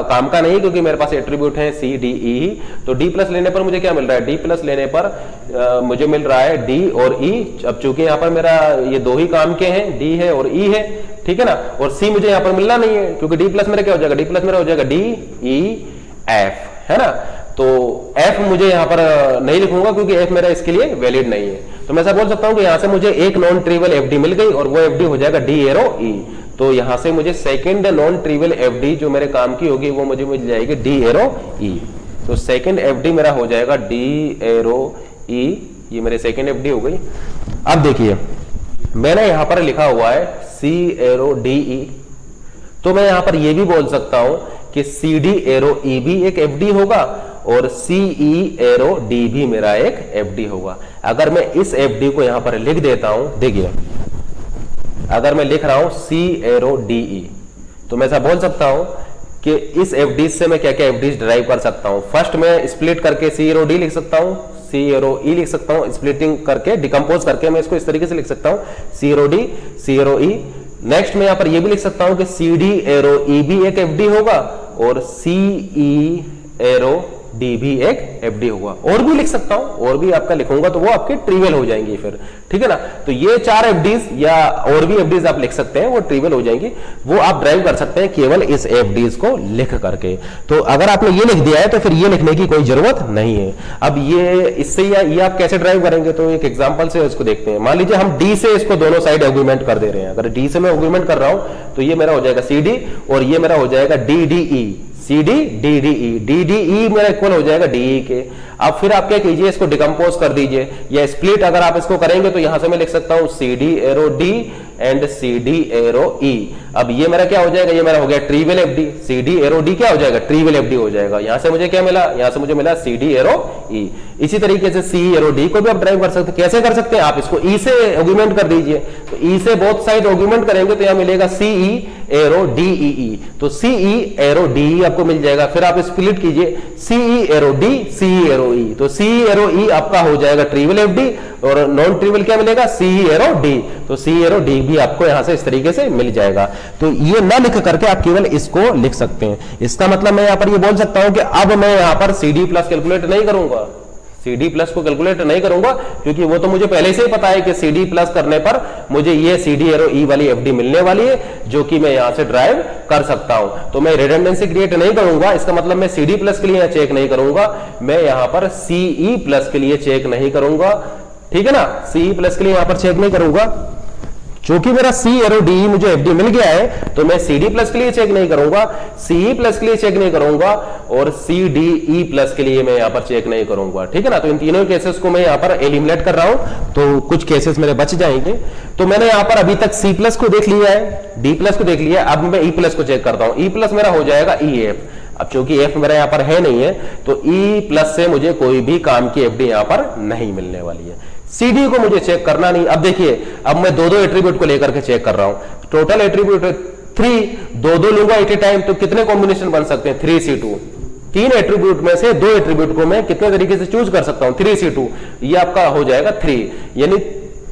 काम का नहीं, क्योंकि मेरे पास एट्रीब्यूट है सी डी ई। तो डी प्लस लेने पर मुझे क्या मिल रहा है, डी प्लस लेने पर मुझे मिल रहा है डी और ई। अब चूंकि यहां पर मेरा ये दो ही काम के हैं, डी है और ई है, ठीक है ना, और सी मुझे यहां पर मिलना नहीं है, क्योंकि डी प्लस मेरा क्या हो जाएगा, डी प्लस मेरा हो जाएगा डी ई एफ, है ना। तो एफ मुझे यहां पर नहीं लिखूंगा क्योंकि एफ मेरा इसके लिए वैलिड नहीं है। तो मैं ऐसा बोल सकता हूं कि यहां से मुझे एक नॉन ट्रिवियल एफडी मिल गई और वो एफडी हो जाएगा डी एरो ई। तो यहां से मुझे सेकंड नॉन ट्रिवियल एफडी जो मेरे काम की होगी वो मुझे मिल जाएगी डी एरो ई। तो सेकंड एफडी मेरा हो जाएगा डी एरो ई, ये मेरे सेकंड एफडी हो गई। अब देखिए मैंने यहां पर लिखा हुआ है सी एरो डी ई, तो मैं यहां पर यह भी बोल सकता हूं कि सी डी एरो ई भी एक एफडी होगा और सी ई एरो डी भी मेरा एक एफडी होगा। अगर मैं इस एफडी को यहां पर लिख देता हूं, देखिए अगर मैं लिख रहा हूं सी एरो डी ई, तो मैं ऐसा बोल सकता हूं कि इस एफडी से मैं क्या क्या एफडीज ड्राइव कर सकता हूं। फर्स्ट मैं स्प्लिट करके सी एरो डी लिख सकता हूं, सी एरो ई लिख सकता हूं, स्प्लिटिंग करके डिकम्पोज करके मैं इसको इस तरीके से लिख सकता हूं, सी एरो डी सी एरो ई। नेक्स्ट मैं यहां पर यह भी लिख सकता हूं कि सी डी एरो ई भी एक एफडी होगा और सी ई एरो डी भी एक एफडी होगा। और भी लिख सकता हूं, और भी आपका लिखूंगा तो वो आपके ट्रिवियल हो जाएंगी फिर, ठीक है ना। तो ये चार एफडीज या और भी एफडीज आप लिख सकते हैं, वो ट्रिवियल हो जाएंगी, वो आप ड्राइव कर सकते हैं केवल इस एफडीज को लिख करके। तो अगर आपने ये लिख दिया है तो फिर ये लिखने की कोई जरूरत नहीं है। अब ये इससे ये आप कैसे ड्राइव करेंगे, तो एक एग्जांपल से इसको देखते हैं। मान लीजिए हम डी से इसको दोनों साइड आर्गुमेंट कर दे रहे हैं। अगर डी से मैं आर्गुमेंट कर रहा हूं तो ये मेरा हो जाएगा सी डी और ये मेरा हो जाएगा D D E, C D D D E, D D E मेरा इक्वल हो जाएगा डी ई के। अब फिर आप क्या कीजिए, इसको डिकम्पोज कर दीजिए या स्प्लिट अगर आप इसको करेंगे तो यहां से मैं लिख सकता हूं C D arrow D and C D arrow E. अब ये मेरा क्या हो जाएगा, ये मेरा हो गया trivial FD. C D arrow D क्या हो जाएगा, ट्रिवियल एफडी हो जाएगा। यहां से मुझे क्या मिला, यहां से मुझे मिला सी डी एरो ई। इसी तरीके से सी एरो डी को भी आप ड्राइव कर सकते हैं। कैसे कर सकते हैं, आप इसको ई से आर्गुमेंट कर दीजिए। तो ई से बोथ साइड आर्गुमेंट करेंगे तो यहां मिलेगा सी ई एरो डी ई ई, तो सी ई एरो डी ई आपको मिल जाएगा। फिर आप स्प्लिट कीजिए सी ई एरो डी सी ई एरो ई, तो सी ई एरो ई आपका हो जाएगा ट्रिवियल एफडी और नॉन ट्रिवियल क्या मिलेगा, सी ई एरो डी। तो सी एरो डी भी आपको यहां से इस तरीके से मिल जाएगा। तो ये ना लिख करके आप केवल इसको लिख सकते हैं। इसका मतलब मैं यहां पर ये बोल सकता हूं कि अब मैं यहां पर सी डी प्लस कैलकुलेट नहीं करूंगा, सी डी प्लस को कैलकुलेट नहीं करूंगा, क्योंकि वो तो मुझे पहले से ही पता है कि सी डी प्लस करने पर मुझे ये सी डी एरो ई वाली एफडी मिलने वाली है, जो कि मैं यहां से ड्राइव कर सकता हूं। तो मैं रिडंडेंसी क्रिएट नहीं करूंगा। इसका मतलब मैं सी डी प्लस के लिए यहां चेक नहीं करूंगा, मैं यहां पर सी ई प्लस के लिए चेक नहीं करूंगा, ठीक है ना। सी ई प्लस के लिए यहां पर चेक नहीं करूंगा, क्योंकि मेरा सी एरो डी मुझे एफडी मिल गया है, तो मैं सी डी प्लस के लिए चेक नहीं करूंगा, सी ई प्लस के लिए चेक नहीं करूंगा और सी डी ई प्लस के लिए मैं यहां पर चेक नहीं करूंगा, ठीक है ना। तो इन तीनों केसेस को मैं यहां पर एलिमिनेट कर रहा हूं, तो कुछ केसेस मेरे बच जाएंगे। तो मैंने यहां पर अभी तक सी प्लस को देख लिया है, डी प्लस को देख लिया है, अब मैं ई प्लस को चेक करता हूं। ई प्लस मेरा हो जाएगा ई एफ। अब चूंकि एफ मेरा यहां पर है नहीं है, तो ई प्लस से मुझे कोई भी काम की एफडी यहां पर नहीं मिलने वाली है। सीडी को मुझे चेक करना नहीं। अब देखिए, अब मैं दो एट्रीब्यूट को लेकर के चेक कर रहा हूं। टोटल एट्रीब्यूट 3, दो लूंगा एट ए टाइम, तो कितने कॉम्बिनेशन बन सकते हैं, 3C2। 3 एट्रीब्यूट में से 2 एट्रीब्यूट को मैं कितने तरीके से चूज कर सकता हूं, 3C2। ये आपका हो जाएगा 3, यानी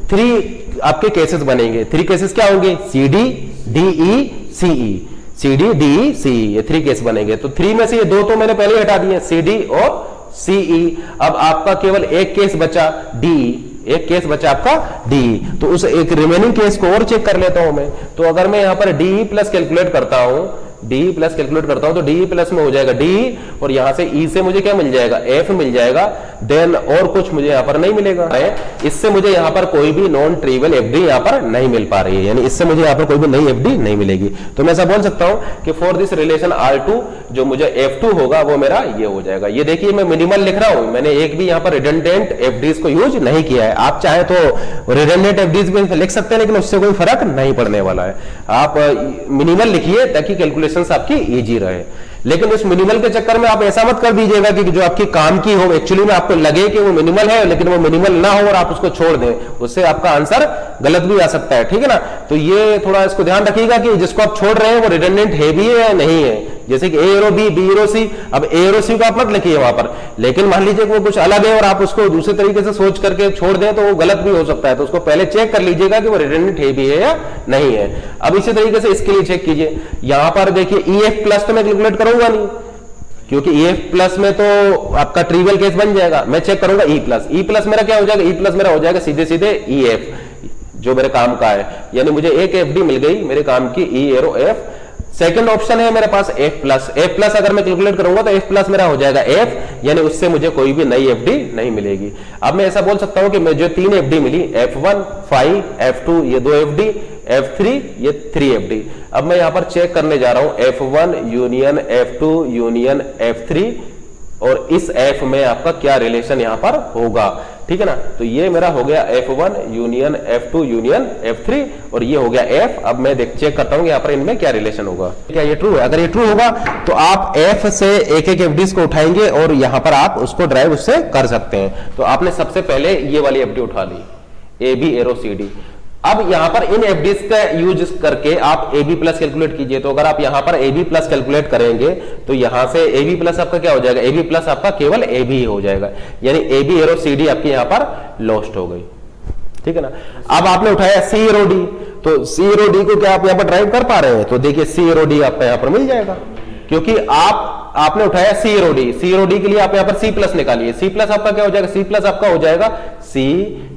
3 आपके केसेस बनेंगे। 3 केसेस क्या होंगे? सी डी डी ई सी ई, सी डी डी ई सी ई, ये 3 केस बनेंगे। तो 3 में से ये 2 तो मैंने पहले हटा दिए, सी डी और सी ई। अब आपका केवल एक केस बचा डी, एक केस बचा आपका डी। तो उस एक रिमेनिंग केस को और चेक कर लेता हूं मैं। तो अगर मैं यहां पर डी प्लस कैलकुलेट करता हूं, डी प्लस कैलकुलेट करता हूं, तो डी प्लस में हो जाएगा डी, और यहां से ई से मुझे क्या मिल जाएगा? एफ मिल जाएगा। देन और कुछ मुझे यहां पर नहीं मिलेगा। इससे मुझे यहां पर कोई भी नॉन ट्रिवियल एफडी यहां पर नहीं मिल पा रही है, यानी इससे मुझे यहां पर कोई भी नई एफडी नहीं मिलेगी। तो मैं ऐसा बोल सकता हूं कि फॉर दिस रिलेशन R2 जो मुझे F2 होगा वो मेरा ये हो जाएगा। ये देखिए मैं मिनिमल लिख रहा हूं, मैंने एक भी यहां पर रिडंडेंट एफडीज को यूज नहीं किया है। आप चाहे तो रिडंडेंट एफडीज भी लिख सकते हैं, लेकिन उससे कोई फर्क नहीं पड़ने वाला है। आप मिनिमल लिखिए ताकि कैलकुलेशंस आपकी इजी रहे। लेकिन उस मिनिमल के चक्कर में आप ऐसा मत कर दीजिएगा कि जो आपकी काम की हो एक्चुअली में आपको लगे कि वो मिनिमल है, लेकिन वो मिनिमल ना हो और आप उसको छोड़ दें, उससे आपका आंसर गलत भी आ सकता है। ठीक है ना? तो ये थोड़ा इसको ध्यान रखिएगा कि जिसको आप छोड़ रहे हैं वो रिडंडेंट है भी है या नहीं है। जैसे कि A arrow B, B arrow C, अब ए एरो सी को आप मत लिखिए वहां पर, लेकिन मान लीजिए कि वो कुछ अलग है और आप उसको दूसरे तरीके से सोच करके छोड़ दें तो वो गलत भी हो सकता है। तो उसको पहले चेक कर लीजिएगा कि वो रिडंडेंट है भी है या नहीं है। अब इसी तरीके से इसके लिए चेक कीजिए। यहां पर देखिए ई एफ प्लस तो मैं कैलकुलेट करूंगा नहीं, क्योंकि ई एफ प्लस में तो आपका ट्रिवियल केस बन जाएगा। मैं चेक करूंगा ई प्लस। ई प्लस मेरा क्या हो जाएगा? ई प्लस मेरा हो जाएगा सीधे सीधे ई एफ, जो मेरे काम का है, यानी मुझे एक एफ डी मिल गई मेरे काम की, ई एरो एफ। सेकंड ऑप्शन है मेरे पास एफ प्लस। एफ प्लस अगर मैं कैलकुलेट करूंगा तो एफ प्लस मेरा हो जाएगा एफ, यानी उससे मुझे कोई भी नई एफ डी नहीं मिलेगी। अब मैं ऐसा बोल सकता हूं कि मैं जो 3 एफ डी मिली, F1, 5, F2 ये 2 एफ डी, F3 ये 3 एफ डी। अब मैं यहां पर चेक करने जा रहा हूं F1 union F2 union F3, और इस F में आपका क्या रिलेशन यहां पर होगा। ठीक है ना? तो ये मेरा हो गया F1 union F2 union F3, और ये हो गया F। अब मैं चेक करता हूं कि यहां पर इनमें क्या रिलेशन होगा। क्या ये ट्रू है? अगर ये ट्रू होगा तो आप F से एक एक एफडीज को उठाएंगे और यहां पर आप उसको ड्राइव उससे कर सकते हैं। तो आपने सबसे पहले ये वाली एफडी उठा ली, A B arrow C D. अब यहां पर इन एफडीज का यूज करके आप ए बी प्लस कैलकुलेट कीजिए। तो अगर आप यहां पर ए बी प्लस कैलकुलेट करेंगे तो यहां से ए बी प्लस आपका क्या हो जाएगा? ए बी प्लस आपका केवल ए बी हो जाएगा, यानी A B arrow C D आपकी यहां पर लॉस्ट हो गई। ठीक है ना? अब आपने उठाया सी एरो डी, तो सी एरो डी को क्या आप यहां पर ड्राइव कर पा रहे हैं? तो देखिए सी एरो डी आपका यहां पर मिल जाएगा, क्योंकि आपने उठाया सी arrow D. C arrow D के लिए आप यहां पर सी प्लस निकालिए। सी प्लस आपका क्या हो जाएगा? सी प्लस आपका हो जाएगा सी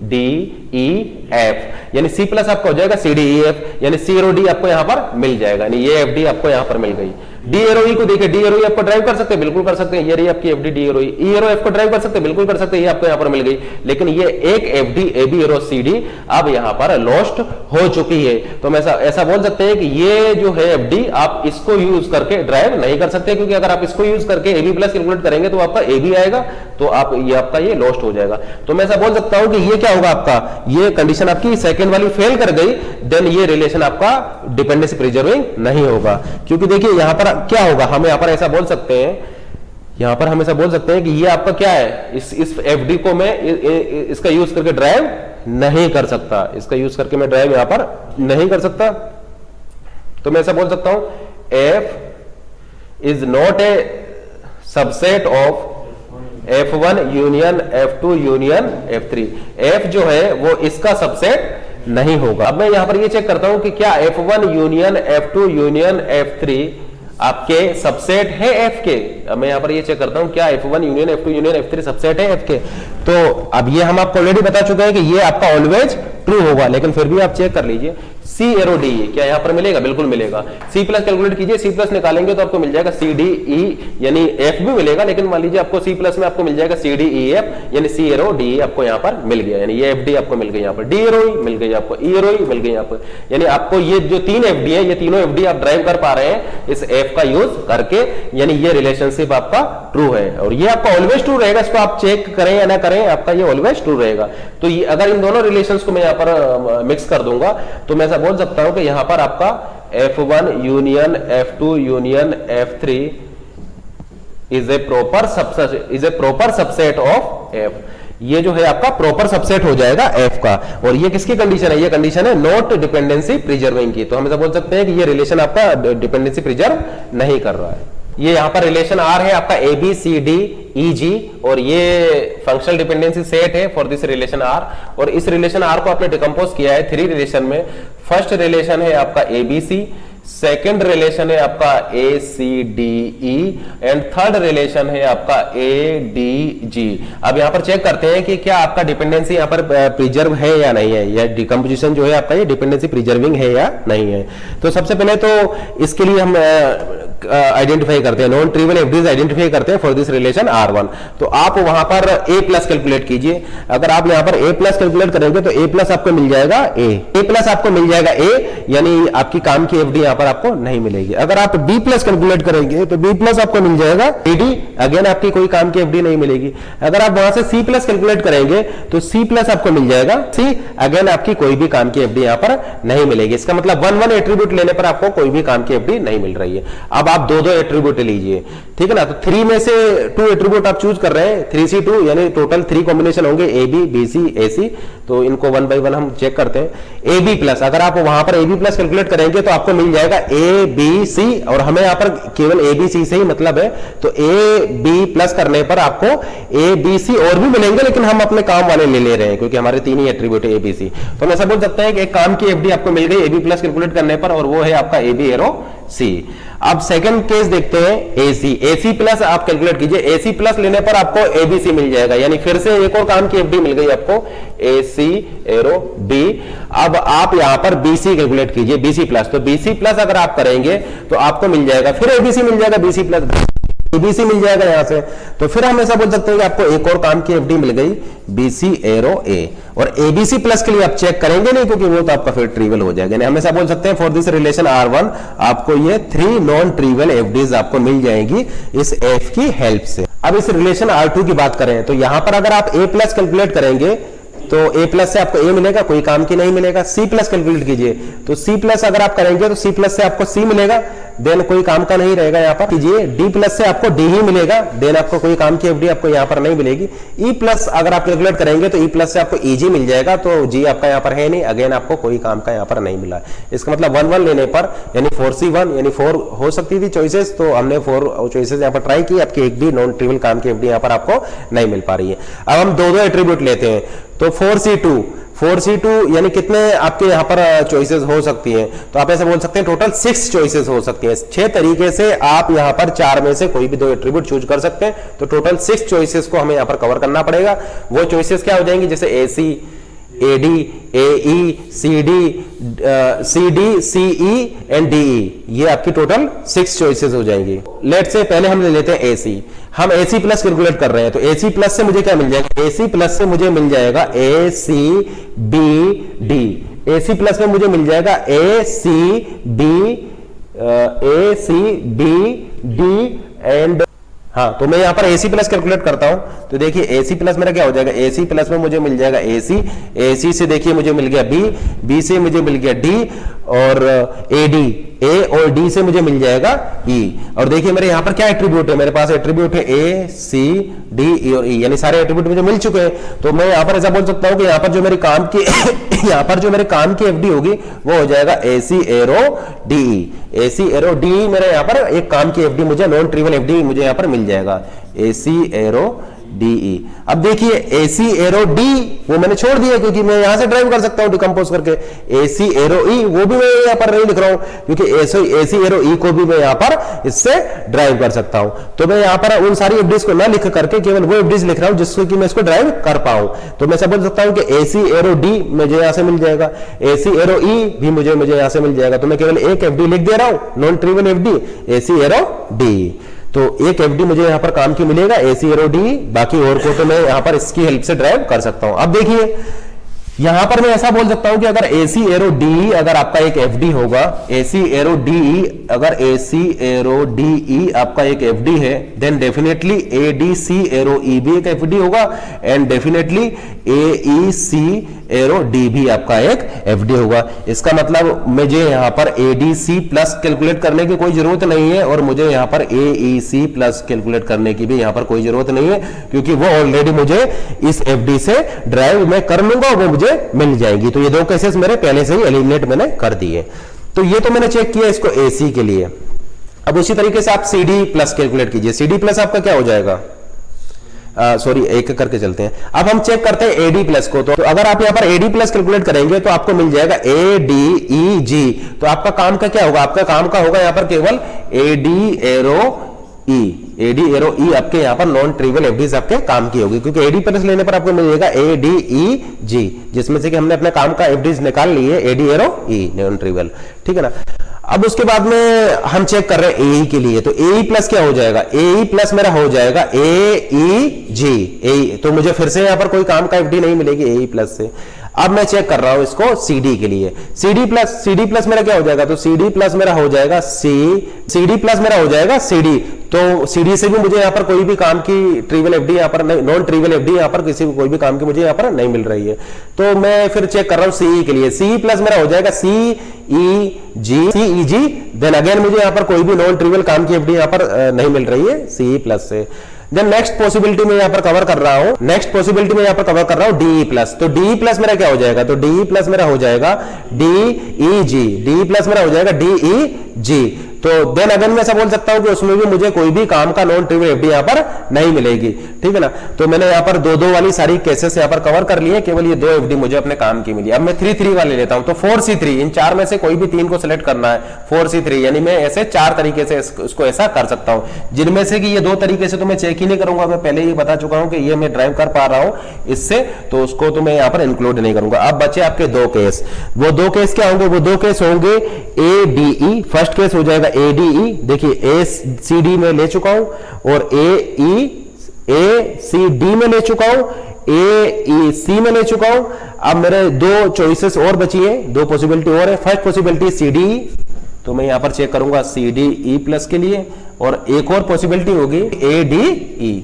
डी ई एफ, यानी सी प्लस आपका हो जाएगा सी डी ई एफ, यानी सी एरो डी आपको यहां पर मिल जाएगा, यानी ये एफ डी आपको यहां पर मिल गई। डी एरो ई को देखिए, डी एरो ई आपको ड्राइव कर सकते हैं, बिल्कुल कर सकते हैं, ये रही आपकी एफ डी डी एरो ई। ई एरो एफ को ड्राइव कर सकते हैं, बिल्कुल कर सकते हैं, ये आपको यहां पर मिल गई। लेकिन ये एक F D A B arrow C D अब यहां पर लॉस्ट हो चुकी है। तो हम ऐसा बोल सकते हैं कि ये जो है एफ डी आप इसको यूज करके ड्राइव नहीं कर सकते, क्योंकि अगर आप इसको यूज करके ए बी प्लस कैलकुलेट करेंगे तो आपका ए बी आएगा, तो आप ये आपका ये लॉस्ट हो जाएगा। तो मैं ऐसा बोल सकता हूं कि ये क्या होगा, आपका ये कंडीशन आपकी सेकंड वाली फेल कर गई, देन ये रिलेशन आपका डिपेंडेंसी प्रिजर्विंग नहीं होगा। क्योंकि देखिए यहां पर क्या होगा, हम यहां पर ऐसा बोल सकते हैं, यहां पर हम ऐसा बोल सकते हैं कि ये आपका क्या है, इस एफडी को मैं इसका यूज करके ड्राइव नहीं कर सकता, इसका यूज करके मैं ड्राइव यहां पर नहीं कर सकता। तो मैं ऐसा बोल सकता हूं F is not a subset of F1 union F2 union F3। F जो है वो इसका सबसेट नहीं होगा। अब मैं यहां पर ये चेक करता हूं कि क्या F1 union F2 union F3 आपके सबसेट है F के। अब मैं यहां पर ये चेक करता हूं क्या F1 union F2 union F3 subset है F के। तो अब ये हम आपको ऑलरेडी बता चुके हैं कि ये आपका ऑलवेज ट्रू होगा, लेकिन फिर भी आप चेक कर लीजिए सी एरो डी क्या यहां पर मिलेगा? बिल्कुल मिलेगा। सी प्लस कैलकुलेट कीजिए, सी प्लस निकालेंगे तो आपको मिल जाएगा सी डी ई, यानी एफ भी मिलेगा, लेकिन मान लीजिए आपको सी प्लस में आपको मिल जाएगा सी डी ई एफ, यानी सी एरो डी आपको यहां पर मिल गया, यानी ये एफ डी आपको मिल गई, यहां पर डी एरो ई मिल गई, आपको ई एरो ई मिल गई यहां पर। यानी आपको ये जो 3 एफ डी है, ये तीनों एफ डी आप ड्राइव कर पा रहे हैं इस एफ का यूज करके, यानी ये रिलेशनशिप आपका ट्रू है, और ये आपका ऑलवेज ट्रू रहेगा। इसको आप चेक करें या ना करें, आपका ये ऑलवेज ट्रू रहेगा। तो ये अगर इन दोनों रिलेशंस को मैं यहां पर मिक्स कर दूंगा तो मैं ऐसा बोल सकता हूं कि यहां पर आपका F1 union F2 union F3 is a proper subset of F। ये जो है आपका प्रॉपर सबसेट हो जाएगा F का। और ये किसकी कंडीशन है? ये कंडीशन है नॉट डिपेंडेंसी प्रिजर्विंग की। तो हम ऐसा बोल सकते हैं कि ये रिलेशन आपका डिपेंडेंसी प्रिजर्व नहीं कर रहा है। ये यहाँ पर रिलेशन आर है आपका ए बी सी डी ई जी, और ये फंक्शनल डिपेंडेंसी सेट है फॉर दिस रिलेशन आर। और इस रिलेशन आर को आपने डिकम्पोज किया है 3 रिलेशन में। फर्स्ट रिलेशन है आपका A B C, second relation है आपका A C D E, and third relation है आपका ए डी जी। अब यहां पर चेक करते हैं कि क्या आपका डिपेंडेंसी यहां पर प्रिजर्व है या नहीं है, या डिकम्पोजिशन जो है आपका ये डिपेंडेंसी प्रिजर्विंग है या नहीं है। तो सबसे पहले तो इसके लिए हम आइडेंटिफाई करते हैं, नॉन ट्रिवियल एफडीज आइडेंटिफाई करते हैं फॉर दिस रिलेशन R1। तो आप वहां पर ए प्लस कैलकुलेट कीजिए। अगर आप यहां पर ए प्लस कैलकुलेट करेंगे तो ए प्लस आपको मिल जाएगा ए प्लस आपको मिल जाएगा ए, यानी आपकी काम की एफडी यहां पर आपको नहीं मिलेगी। अगर आप बी प्लस कैलकुलेट करेंगे तो बी प्लस आपको मिल जाएगा एडी, अगेन आपकी कोई काम की एफडी नहीं मिलेगी। अगर आप वहां से सी प्लस कैलकुलेट करेंगे तो सी प्लस आपको मिल जाएगा सी, अगेन आपकी कोई भी काम की एफडी यहां पर नहीं मिलेगी। इसका मतलब 1 एट्रीब्यूट लेने पर आपको कोई भी काम की एफडी नहीं मिल रही है। अब आप 2 एट्रीब्यूट लीजिए, ठीक है ना। तो 3 में से 2 एट्रीब्यूट आप चूज कर रहे हैं, 3C2 यानी टोटल 3 कॉम्बिनेशन होंगे A B B C A सी। तो इनको 1 बाय 1 हम चेक करते हैं। ए बी प्लस, अगर आप वहां पर ए बी प्लस कैलकुलेट करेंगे तो आपको मिल जाएगा ए बी सी, और हमें यहां पर केवल ए बी सी से ही मतलब है। तो ए बी प्लस करने पर आपको ए बी सी और भी मिलेंगे, लेकिन हम अपने काम वाले ले रहे हैं क्योंकि हमारे 3 ही एट्रीब्यूट है ए बी सी। तो हम ऐसा बोल सकते हैं कि एक काम की एफडी आपको मिल गई ए बी प्लस कैलकुलेट करने पर, और वो है आपका ए बी एरो सी। अब सेकंड केस देखते हैं एसी। एसी प्लस आप कैलकुलेट कीजिए, एसी प्लस लेने पर आपको एबीसी मिल जाएगा, यानी फिर से एक और काम की एफडी मिल गई आपको एसी एरो बी। अब आप यहां पर बीसी कैलकुलेट कीजिए, बीसी प्लस। तो बीसी प्लस अगर आप करेंगे तो आपको मिल जाएगा, फिर एबीसी मिल जाएगा, बीसी प्लस एबीसी मिल जाएगा यहां से। तो फिर हम ऐसा बोल सकते हैं कि आपको एक और काम की एफडी मिल गई बीसी एरो ए। और एबीसी प्लस के लिए आप चेक करेंगे नहीं क्योंकि वो तो आपका फिर ट्रिवियल हो जाएगा। हम ऐसा बोल सकते हैं फॉर दिस रिलेशन R1 आपको ये 3 नॉन ट्रिवियल एफडीज आपको मिल जाएंगी इस एफ की हेल्प से। अब इस रिलेशन R2 की बात करें तो यहां पर अगर आप ए प्लस कैलकुलेट करेंगे तो ए प्लस से आपको ए मिलेगा, कोई काम की नहीं मिलेगा। सी प्लस कैलकुलेट कीजिए तो सी प्लस अगर आप करेंगे तो सी प्लस से आपको सी मिलेगा, देन कोई काम का नहीं रहेगा यहां पर। कीजिए डी प्लस से आपको डी ही मिलेगा, देन आपको कोई काम की एफडी आपको यहां पर नहीं मिलेगी। ई प्लस अगर आप कैलकुलेट करेंगे तो ई प्लस से आपको ईजी मिल जाएगा, तो जी आपका यहां पर है नहीं, अगेन आपको कोई काम का यहां पर नहीं मिला। इसका मतलब 1 लेने पर यानी 4C1 यानी 4 हो सकती थी चॉइसेस, तो हमने 4 चॉइसेस यहां पर ट्राई की, आपकी एक भी नॉन ट्रिवियल काम की एफडी यहां पर आपको नहीं मिल पा रही है। अब हम 2 एट्रीब्यूट लेते हैं तो 4C2 यानी कितने आपके यहां पर चॉइसेस हो सकती हैं, तो आप ऐसे बोल सकते हैं टोटल 6 चॉइसेस हो सकती हैं। 6 तरीके से आप यहां पर 4 में से कोई भी 2 एट्रीब्यूट चूज कर सकते हैं। तो टोटल 6 चॉइसेस को हमें यहां पर कवर करना पड़ेगा। वो चॉइसेस क्या हो जाएंगी, जैसे AC, AD, AE, CD, CE and DE, ये आपकी टोटल 6 चॉइसेस हो जाएंगी। लेट्स से पहले हम ले लेते हैं एसी। हम एसी प्लस कैलकुलेट कर रहे हैं तो एसी प्लस से मुझे क्या मिल जाएगा, एसी प्लस से मुझे मिल जाएगा A C B D. AC plus में मुझे मिल जाएगा A C B D and हाँ, तो मैं यहां पर AC प्लस कैलकुलेट करता हूं तो देखिए AC प्लस मेरा क्या हो जाएगा, AC प्लस में मुझे मिल जाएगा AC से देखिए मुझे मिल गया B से मुझे मिल गया D, और A और D से मुझे मिल जाएगा E। और देखिए मेरे यहाँ पर क्या एट्रीब्यूट है, मेरे पास एट्रीब्यूट है A, C, D, E और E, यानी सारे एट्रीब्यूट मुझे मिल चुके हैं। तो मैं यहाँ पर ऐसा बोल सकता हूँ कि यहाँ पर जो मेरी काम की यहाँ पर जो मेरे काम की एफडी होगी वो हो जाएगा AC arrow DE। AC arrow DE मेरे यहाँ पर एक काम की एफडी मुझे नॉन ट्रिवियल एफडी मुझे यहाँ पर मिल जाएगा AC एरो DE। अब देखिए AC एरो D वो मैंने छोड़ दिया क्योंकि मैं यहां से ड्राइव कर सकता हूं डिकम्पोज करके। AC एरो E वो भी मैं यहां पर नहीं लिख रहा हूं क्योंकि AC एरो E को भी मैं यहां पर इससे ड्राइव कर सकता हूं। तो मैं यहां पर उन सारी एफडीज को ना लिख करके केवल वो एफडीज लिख रहा हूं जिससे कि मैं इसको ड्राइव कर पाऊं। तो मैं बोल सकता हूं कि AC एरो D मुझे यहां से मिल जाएगा, AC एरो E भी मुझे यहां से मिल जाएगा। तो मैं केवल एक एफडी लिख दे रहा हूं, non trivial FD AC arrow D। तो एक एफडी मुझे यहां पर काम की मिलेगा AC एरो D, बाकी और को तो मैं यहां पर इसकी हेल्प से ड्राइव कर सकता हूं। अब देखिए यहां पर मैं ऐसा बोल सकता हूं कि अगर AC एरो DE अगर आपका एक एफडी होगा, AC एरो DE अगर AC एरो DE आपका एक एफडी है, then definitely ADC arrow E भी एक एफडी होगा, and definitely AEC arrow D भी आपका एक एफडी होगा। इसका मतलब मुझे यहां पर ADC प्लस कैलकुलेट करने की कोई जरूरत नहीं है, और मुझे यहां पर AEC प्लस कैलकुलेट करने की भी यहां पर कोई जरूरत नहीं है, क्योंकि वो ऑलरेडी मुझे इस एफडी से ड्राइव में कर लूंगा, वो मुझे मिल जाएगी। तो ये 2 केसेस मेरे पहले से ही एलिमिनेट मैंने कर दिए। तो ये तो मैंने चेक किया इसको AC के लिए। अब उसी तरीके से आप सी डी प्लस कैलकुलेट कीजिए। सी डी प्लस आपका क्या हो जाएगा, सॉरी एक करके चलते हैं। अब हम चेक करते हैं एडी प्लस को। तो अगर आप यहां पर एडी प्लस कैलकुलेट करेंगे तो आपको मिल जाएगा ए डी ई जी। तो आपका काम का क्या होगा, आपका काम का होगा यहां पर केवल एडी एरो ई। एडी एरो ई आपके यहां पर नॉन ट्रिवियल एफडीज आपके काम की होगी, क्योंकि एडी प्लस लेने पर आपको मिल जाएगा ए डी ई जी, जिसमें से कि हमने अपने काम का एफडीज निकाल लिए एडी एरो ई नॉन ट्रिवियल, ठीक है ना। अब उसके बाद में हम चेक कर रहे हैं एई के लिए। तो एई प्लस क्या हो जाएगा, एई प्लस मेरा हो जाएगा ए ई जी ए। तो मुझे फिर से यहां पर कोई काम का एफडी नहीं मिलेगी एई प्लस से। अब मैं चेक कर रहा हूं इसको सीडी के लिए। सीडी प्लस मेरा क्या हो जाएगा, तो सीडी प्लस मेरा हो जाएगा सीडी प्लस मेरा हो जाएगा सीडी। तो सीडी से भी मुझे यहां पर कोई भी काम की ट्रिवियल एफडी यहां पर नॉन ट्रिवियल एफडी यहां पर किसी कोई भी काम की मुझे यहां पर नहीं मिल रही है। तो मैं फिर चेक कर रहा हूं सीई के लिए। सी प्लस मेरा हो जाएगा सी ई जी। देन अगेन मुझे यहां पर कोई भी नॉन ट्रिवियल काम की एफडी यहां पर नहीं मिल रही है सीई प्लस से। देन नेक्स्ट पॉसिबिलिटी में यहां पर कवर कर रहा हूं, डीई प्लस। तो डीई प्लस मेरा क्या हो जाएगा, तो डीई प्लस मेरा हो जाएगा डीई जी। डीई प्लस मेरा हो जाएगा डीई जी। तो देन अगेन मैं ऐसा बोल सकता हूं कि उसमें भी मुझे कोई भी काम का नॉन ट्रिवियल एफडी यहां पर नहीं मिलेगी, ठीक है ना। तो मैंने यहां पर दो वाली सारी केसेस यहां पर कवर कर लिए, केवल ये 2 एफडी मुझे अपने काम की मिली। अब मैं 3 वाले लेता हूं। तो 4C3, इन 4 में से कोई भी 3 को सिलेक्ट करना है। 4C3 यानी मैं ऐसे 4 तरीके से इसको ऐसा कर सकता हूं, जिनमें से कि ये 2 तरीके से तो मैं चेक ही नहीं करूंगा, मैं पहले ही बता चुका हूं कि ये मैं ड्राइव कर पा रहा हूं इससे, तो उसको तो मैं यहां पर इंक्लूड नहीं करूंगा। अब बचे आपके 2 केस। वो 2 केस क्या होंगे, वो 2 केस होंगे A D E. First case हो जाएगा ए डी ई। देखिए ए सी डी में ले चुका हूं और ए सी डी में ले चुका हूं, ए ई सी में ले चुका हूं। अब मेरे 2 चॉइसेस और बची हैं, 2 पॉसिबिलिटी और है। First possibility C D E, तो मैं यहां पर चेक करूंगा सी डी ई प्लस के लिए, और एक और पॉसिबिलिटी होगी ए डी ई।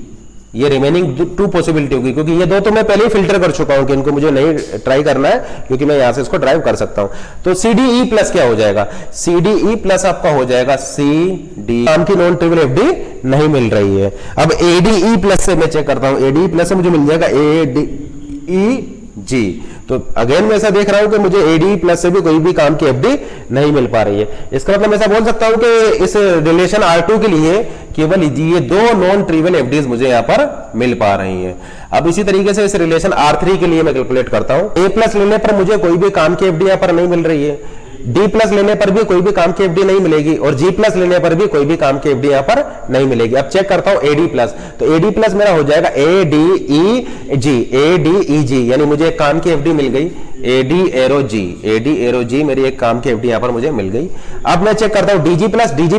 ये रिमेनिंग 2 पॉसिबिलिटी होगी, क्योंकि ये 2 तो मैं पहले ही फिल्टर कर चुका हूं कि इनको मुझे नहीं ट्राई करना है, क्योंकि मैं यहां से इसको ड्राइव कर सकता हूं। तो सी डी ई प्लस क्या हो जाएगा, सी डी ई प्लस आपका हो जाएगा सी डी। काम की नॉन ट्रिवियल एफडी नहीं मिल रही है। अब ए डी ई प्लस से मैं चेक करता हूं, ए डी ई प्लस से मुझे मिल जाएगा ए डी ई जी। तो अगेन मैं ऐसा देख रहा हूं कि मुझे एडी प्लस से भी कोई भी काम की एफडी नहीं मिल पा रही है। इसका मतलब मैं ऐसा बोल सकता हूं कि इस रिलेशन R2 के लिए केवल ये 2 नॉन ट्रिवियल एफडीज मुझे यहां पर मिल पा रही हैं। अब इसी तरीके से इस रिलेशन R3 के लिए मैं कैलकुलेट करता हूं। ए प्लस लेने पर मुझे कोई भी काम की एफडी यहां पर नहीं मिल रही है, डी प्लस लेने पर भी कोई भी काम की एफडी नहीं मिलेगी, और जी प्लस लेने पर भी कोई भी काम की एफडी यहां पर नहीं मिलेगी। अब चेक करता हूं एडी प्लस। तो एडी प्लस मेरा हो जाएगा A D E ji, A D E जी, यानी मुझे एक काम की एफडी मिल गई एडी एरो जी। एडी एरो जी मेरी एक काम की एफडी यहां पर मुझे मिल गई। अब मैं चेक करता हूं डीजी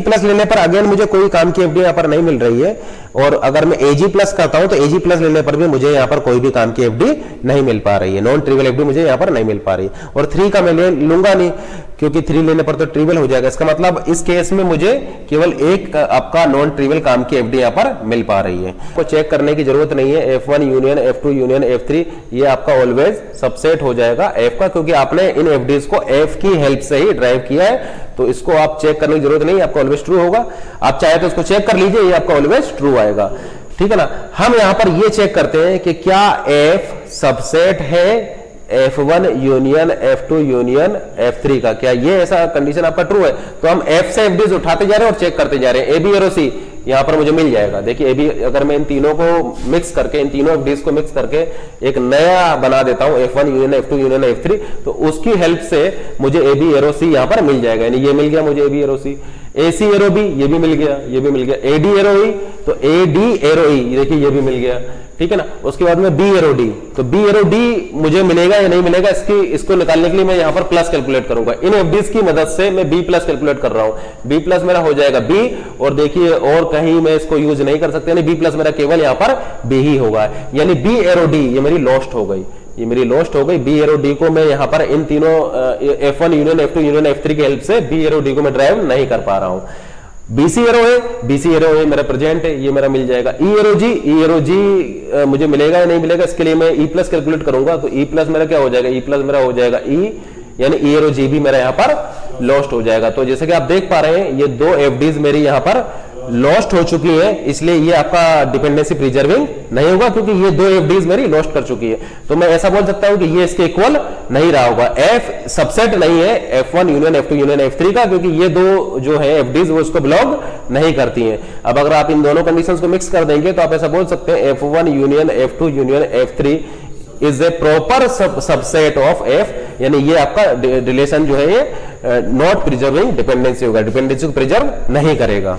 प्लस लेने पर अगेन मुझे कोई काम की एफडी यहां पर नहीं मिल रही है, और अगर मैं एजी प्लस करता हूं तो एजी प्लस लेने पर भी मुझे यहां पर कोई भी काम की एफडी नहीं मिल पा रही है, नॉन ट्रिवियल एफडी मुझे यहां पर नहीं मिल पा रही है। और 3 का मैं लूंगा नहीं, क्योंकि 3 लेने पर तो ट्रिवियल हो जाएगा। इसका मतलब इस केस में मुझे केवल एक आपका नॉन ट्रिवियल काम की एफडी यहां पर मिल पा रही है। को चेक करने की जरूरत नहीं है। F1 union F2 union F3 ये आपका ऑलवेज सबसेट हो जाएगा F का, क्योंकि आपने इन एफडीज को F की हेल्प से ही ड्राइव किया है, तो इसको आप चेक करने की जरूरत नहीं है, आपका ऑलवेज ट्रू होगा। आप चाहे तो इसको चेक कर लीजिए, ये आपका ऑलवेज ट्रू आएगा, ठीक है ना। हम यहां पर ये चेक करते हैं कि क्या F सबसेट है F1 union F2 union F3 का, क्या ये ऐसा कंडीशन आपका ट्रू है। तो हम F से एफडीज उठाते जा रहे हैं और चेक करते जा रहे हैं। ए बी और सी यहां पर मुझे मिल जाएगा। देखिए ए बी, अगर मैं इन तीनों को मिक्स करके, इन तीनों एफडीज को मिक्स करके एक नया बना देता हूं F1 union F2 union F3, तो उसकी हेल्प से मुझे ए बी एरो सी यहां पर मिल जाएगा। यानी ये मिल गया मुझे A B arrow C, A C arrow B ये भी मिल गया, ये भी मिल गया, ए डी एरो ई, तो ए डी एरो ई देखिए ये भी मिल गया, ठीक है ना। उसके बाद में बी एरो डी, तो बी एरो डी मुझे मिलेगा या नहीं मिलेगा, इसको निकालने के लिए मैं यहां पर प्लस कैलकुलेट करूंगा। इन एफडीज की मदद से मैं बी प्लस कैलकुलेट कर रहा हूं। बी प्लस मेरा हो जाएगा बी, और देखिए और कहीं मैं इसको यूज नहीं कर सकते, यानी बी प्लस मेरा केवल यहां पर बी ही होगा। यानी बी एरो डी ये मेरी लॉस्ट हो गई, ये मेरी लॉस्ट हो गई। बी एरो डी को मैं यहां पर इन तीनों F1 union F2 union F3 की हेल्प से बी एरो डी को मैं ड्राइव नहीं कर पा रहा हूं। बीसी एरो है, बीसी एरो है मेरा प्रेजेंट है, ये मेरा मिल जाएगा। ई एरो जी मुझे मिलेगा या नहीं मिलेगा, इसके लिए मैं ई प्लस कैलकुलेट करूंगा। तो ई प्लस मेरा क्या हो जाएगा, ई प्लस मेरा हो जाएगा ई, यानी ई एरो जी भी मेरा यहां पर लॉस्ट हो जाएगा। तो जैसे कि आप देख पा रहे हैं ये 2 एफडीज मेरी यहां पर लॉस्ट हो चुकी है, इसलिए ये आपका डिपेंडेंसी प्रिजर्विंग नहीं होगा, क्योंकि ये दो एफडीज मेरी लॉस्ट कर चुकी है। तो मैं ऐसा बोल सकता हूं कि ये इसके इक्वल नहीं रहा होगा। एफ सबसेट नहीं है F1 union F2 union F3 का, क्योंकि ये दो जो है एफडीज वो इसको बिलोंग नहीं करती हैं। अब अगर आप इन दोनों कंडीशंस को मिक्स कर देंगे तो आप ऐसा बोल सकते हैं F1 union F2 union F3 is a proper subset of F, यानी ये आपका रिलेशन जो है ये नॉट प्रिजर्विंग डिपेंडेंसी होगा, डिपेंडेंसी को प्रिजर्व नहीं करेगा।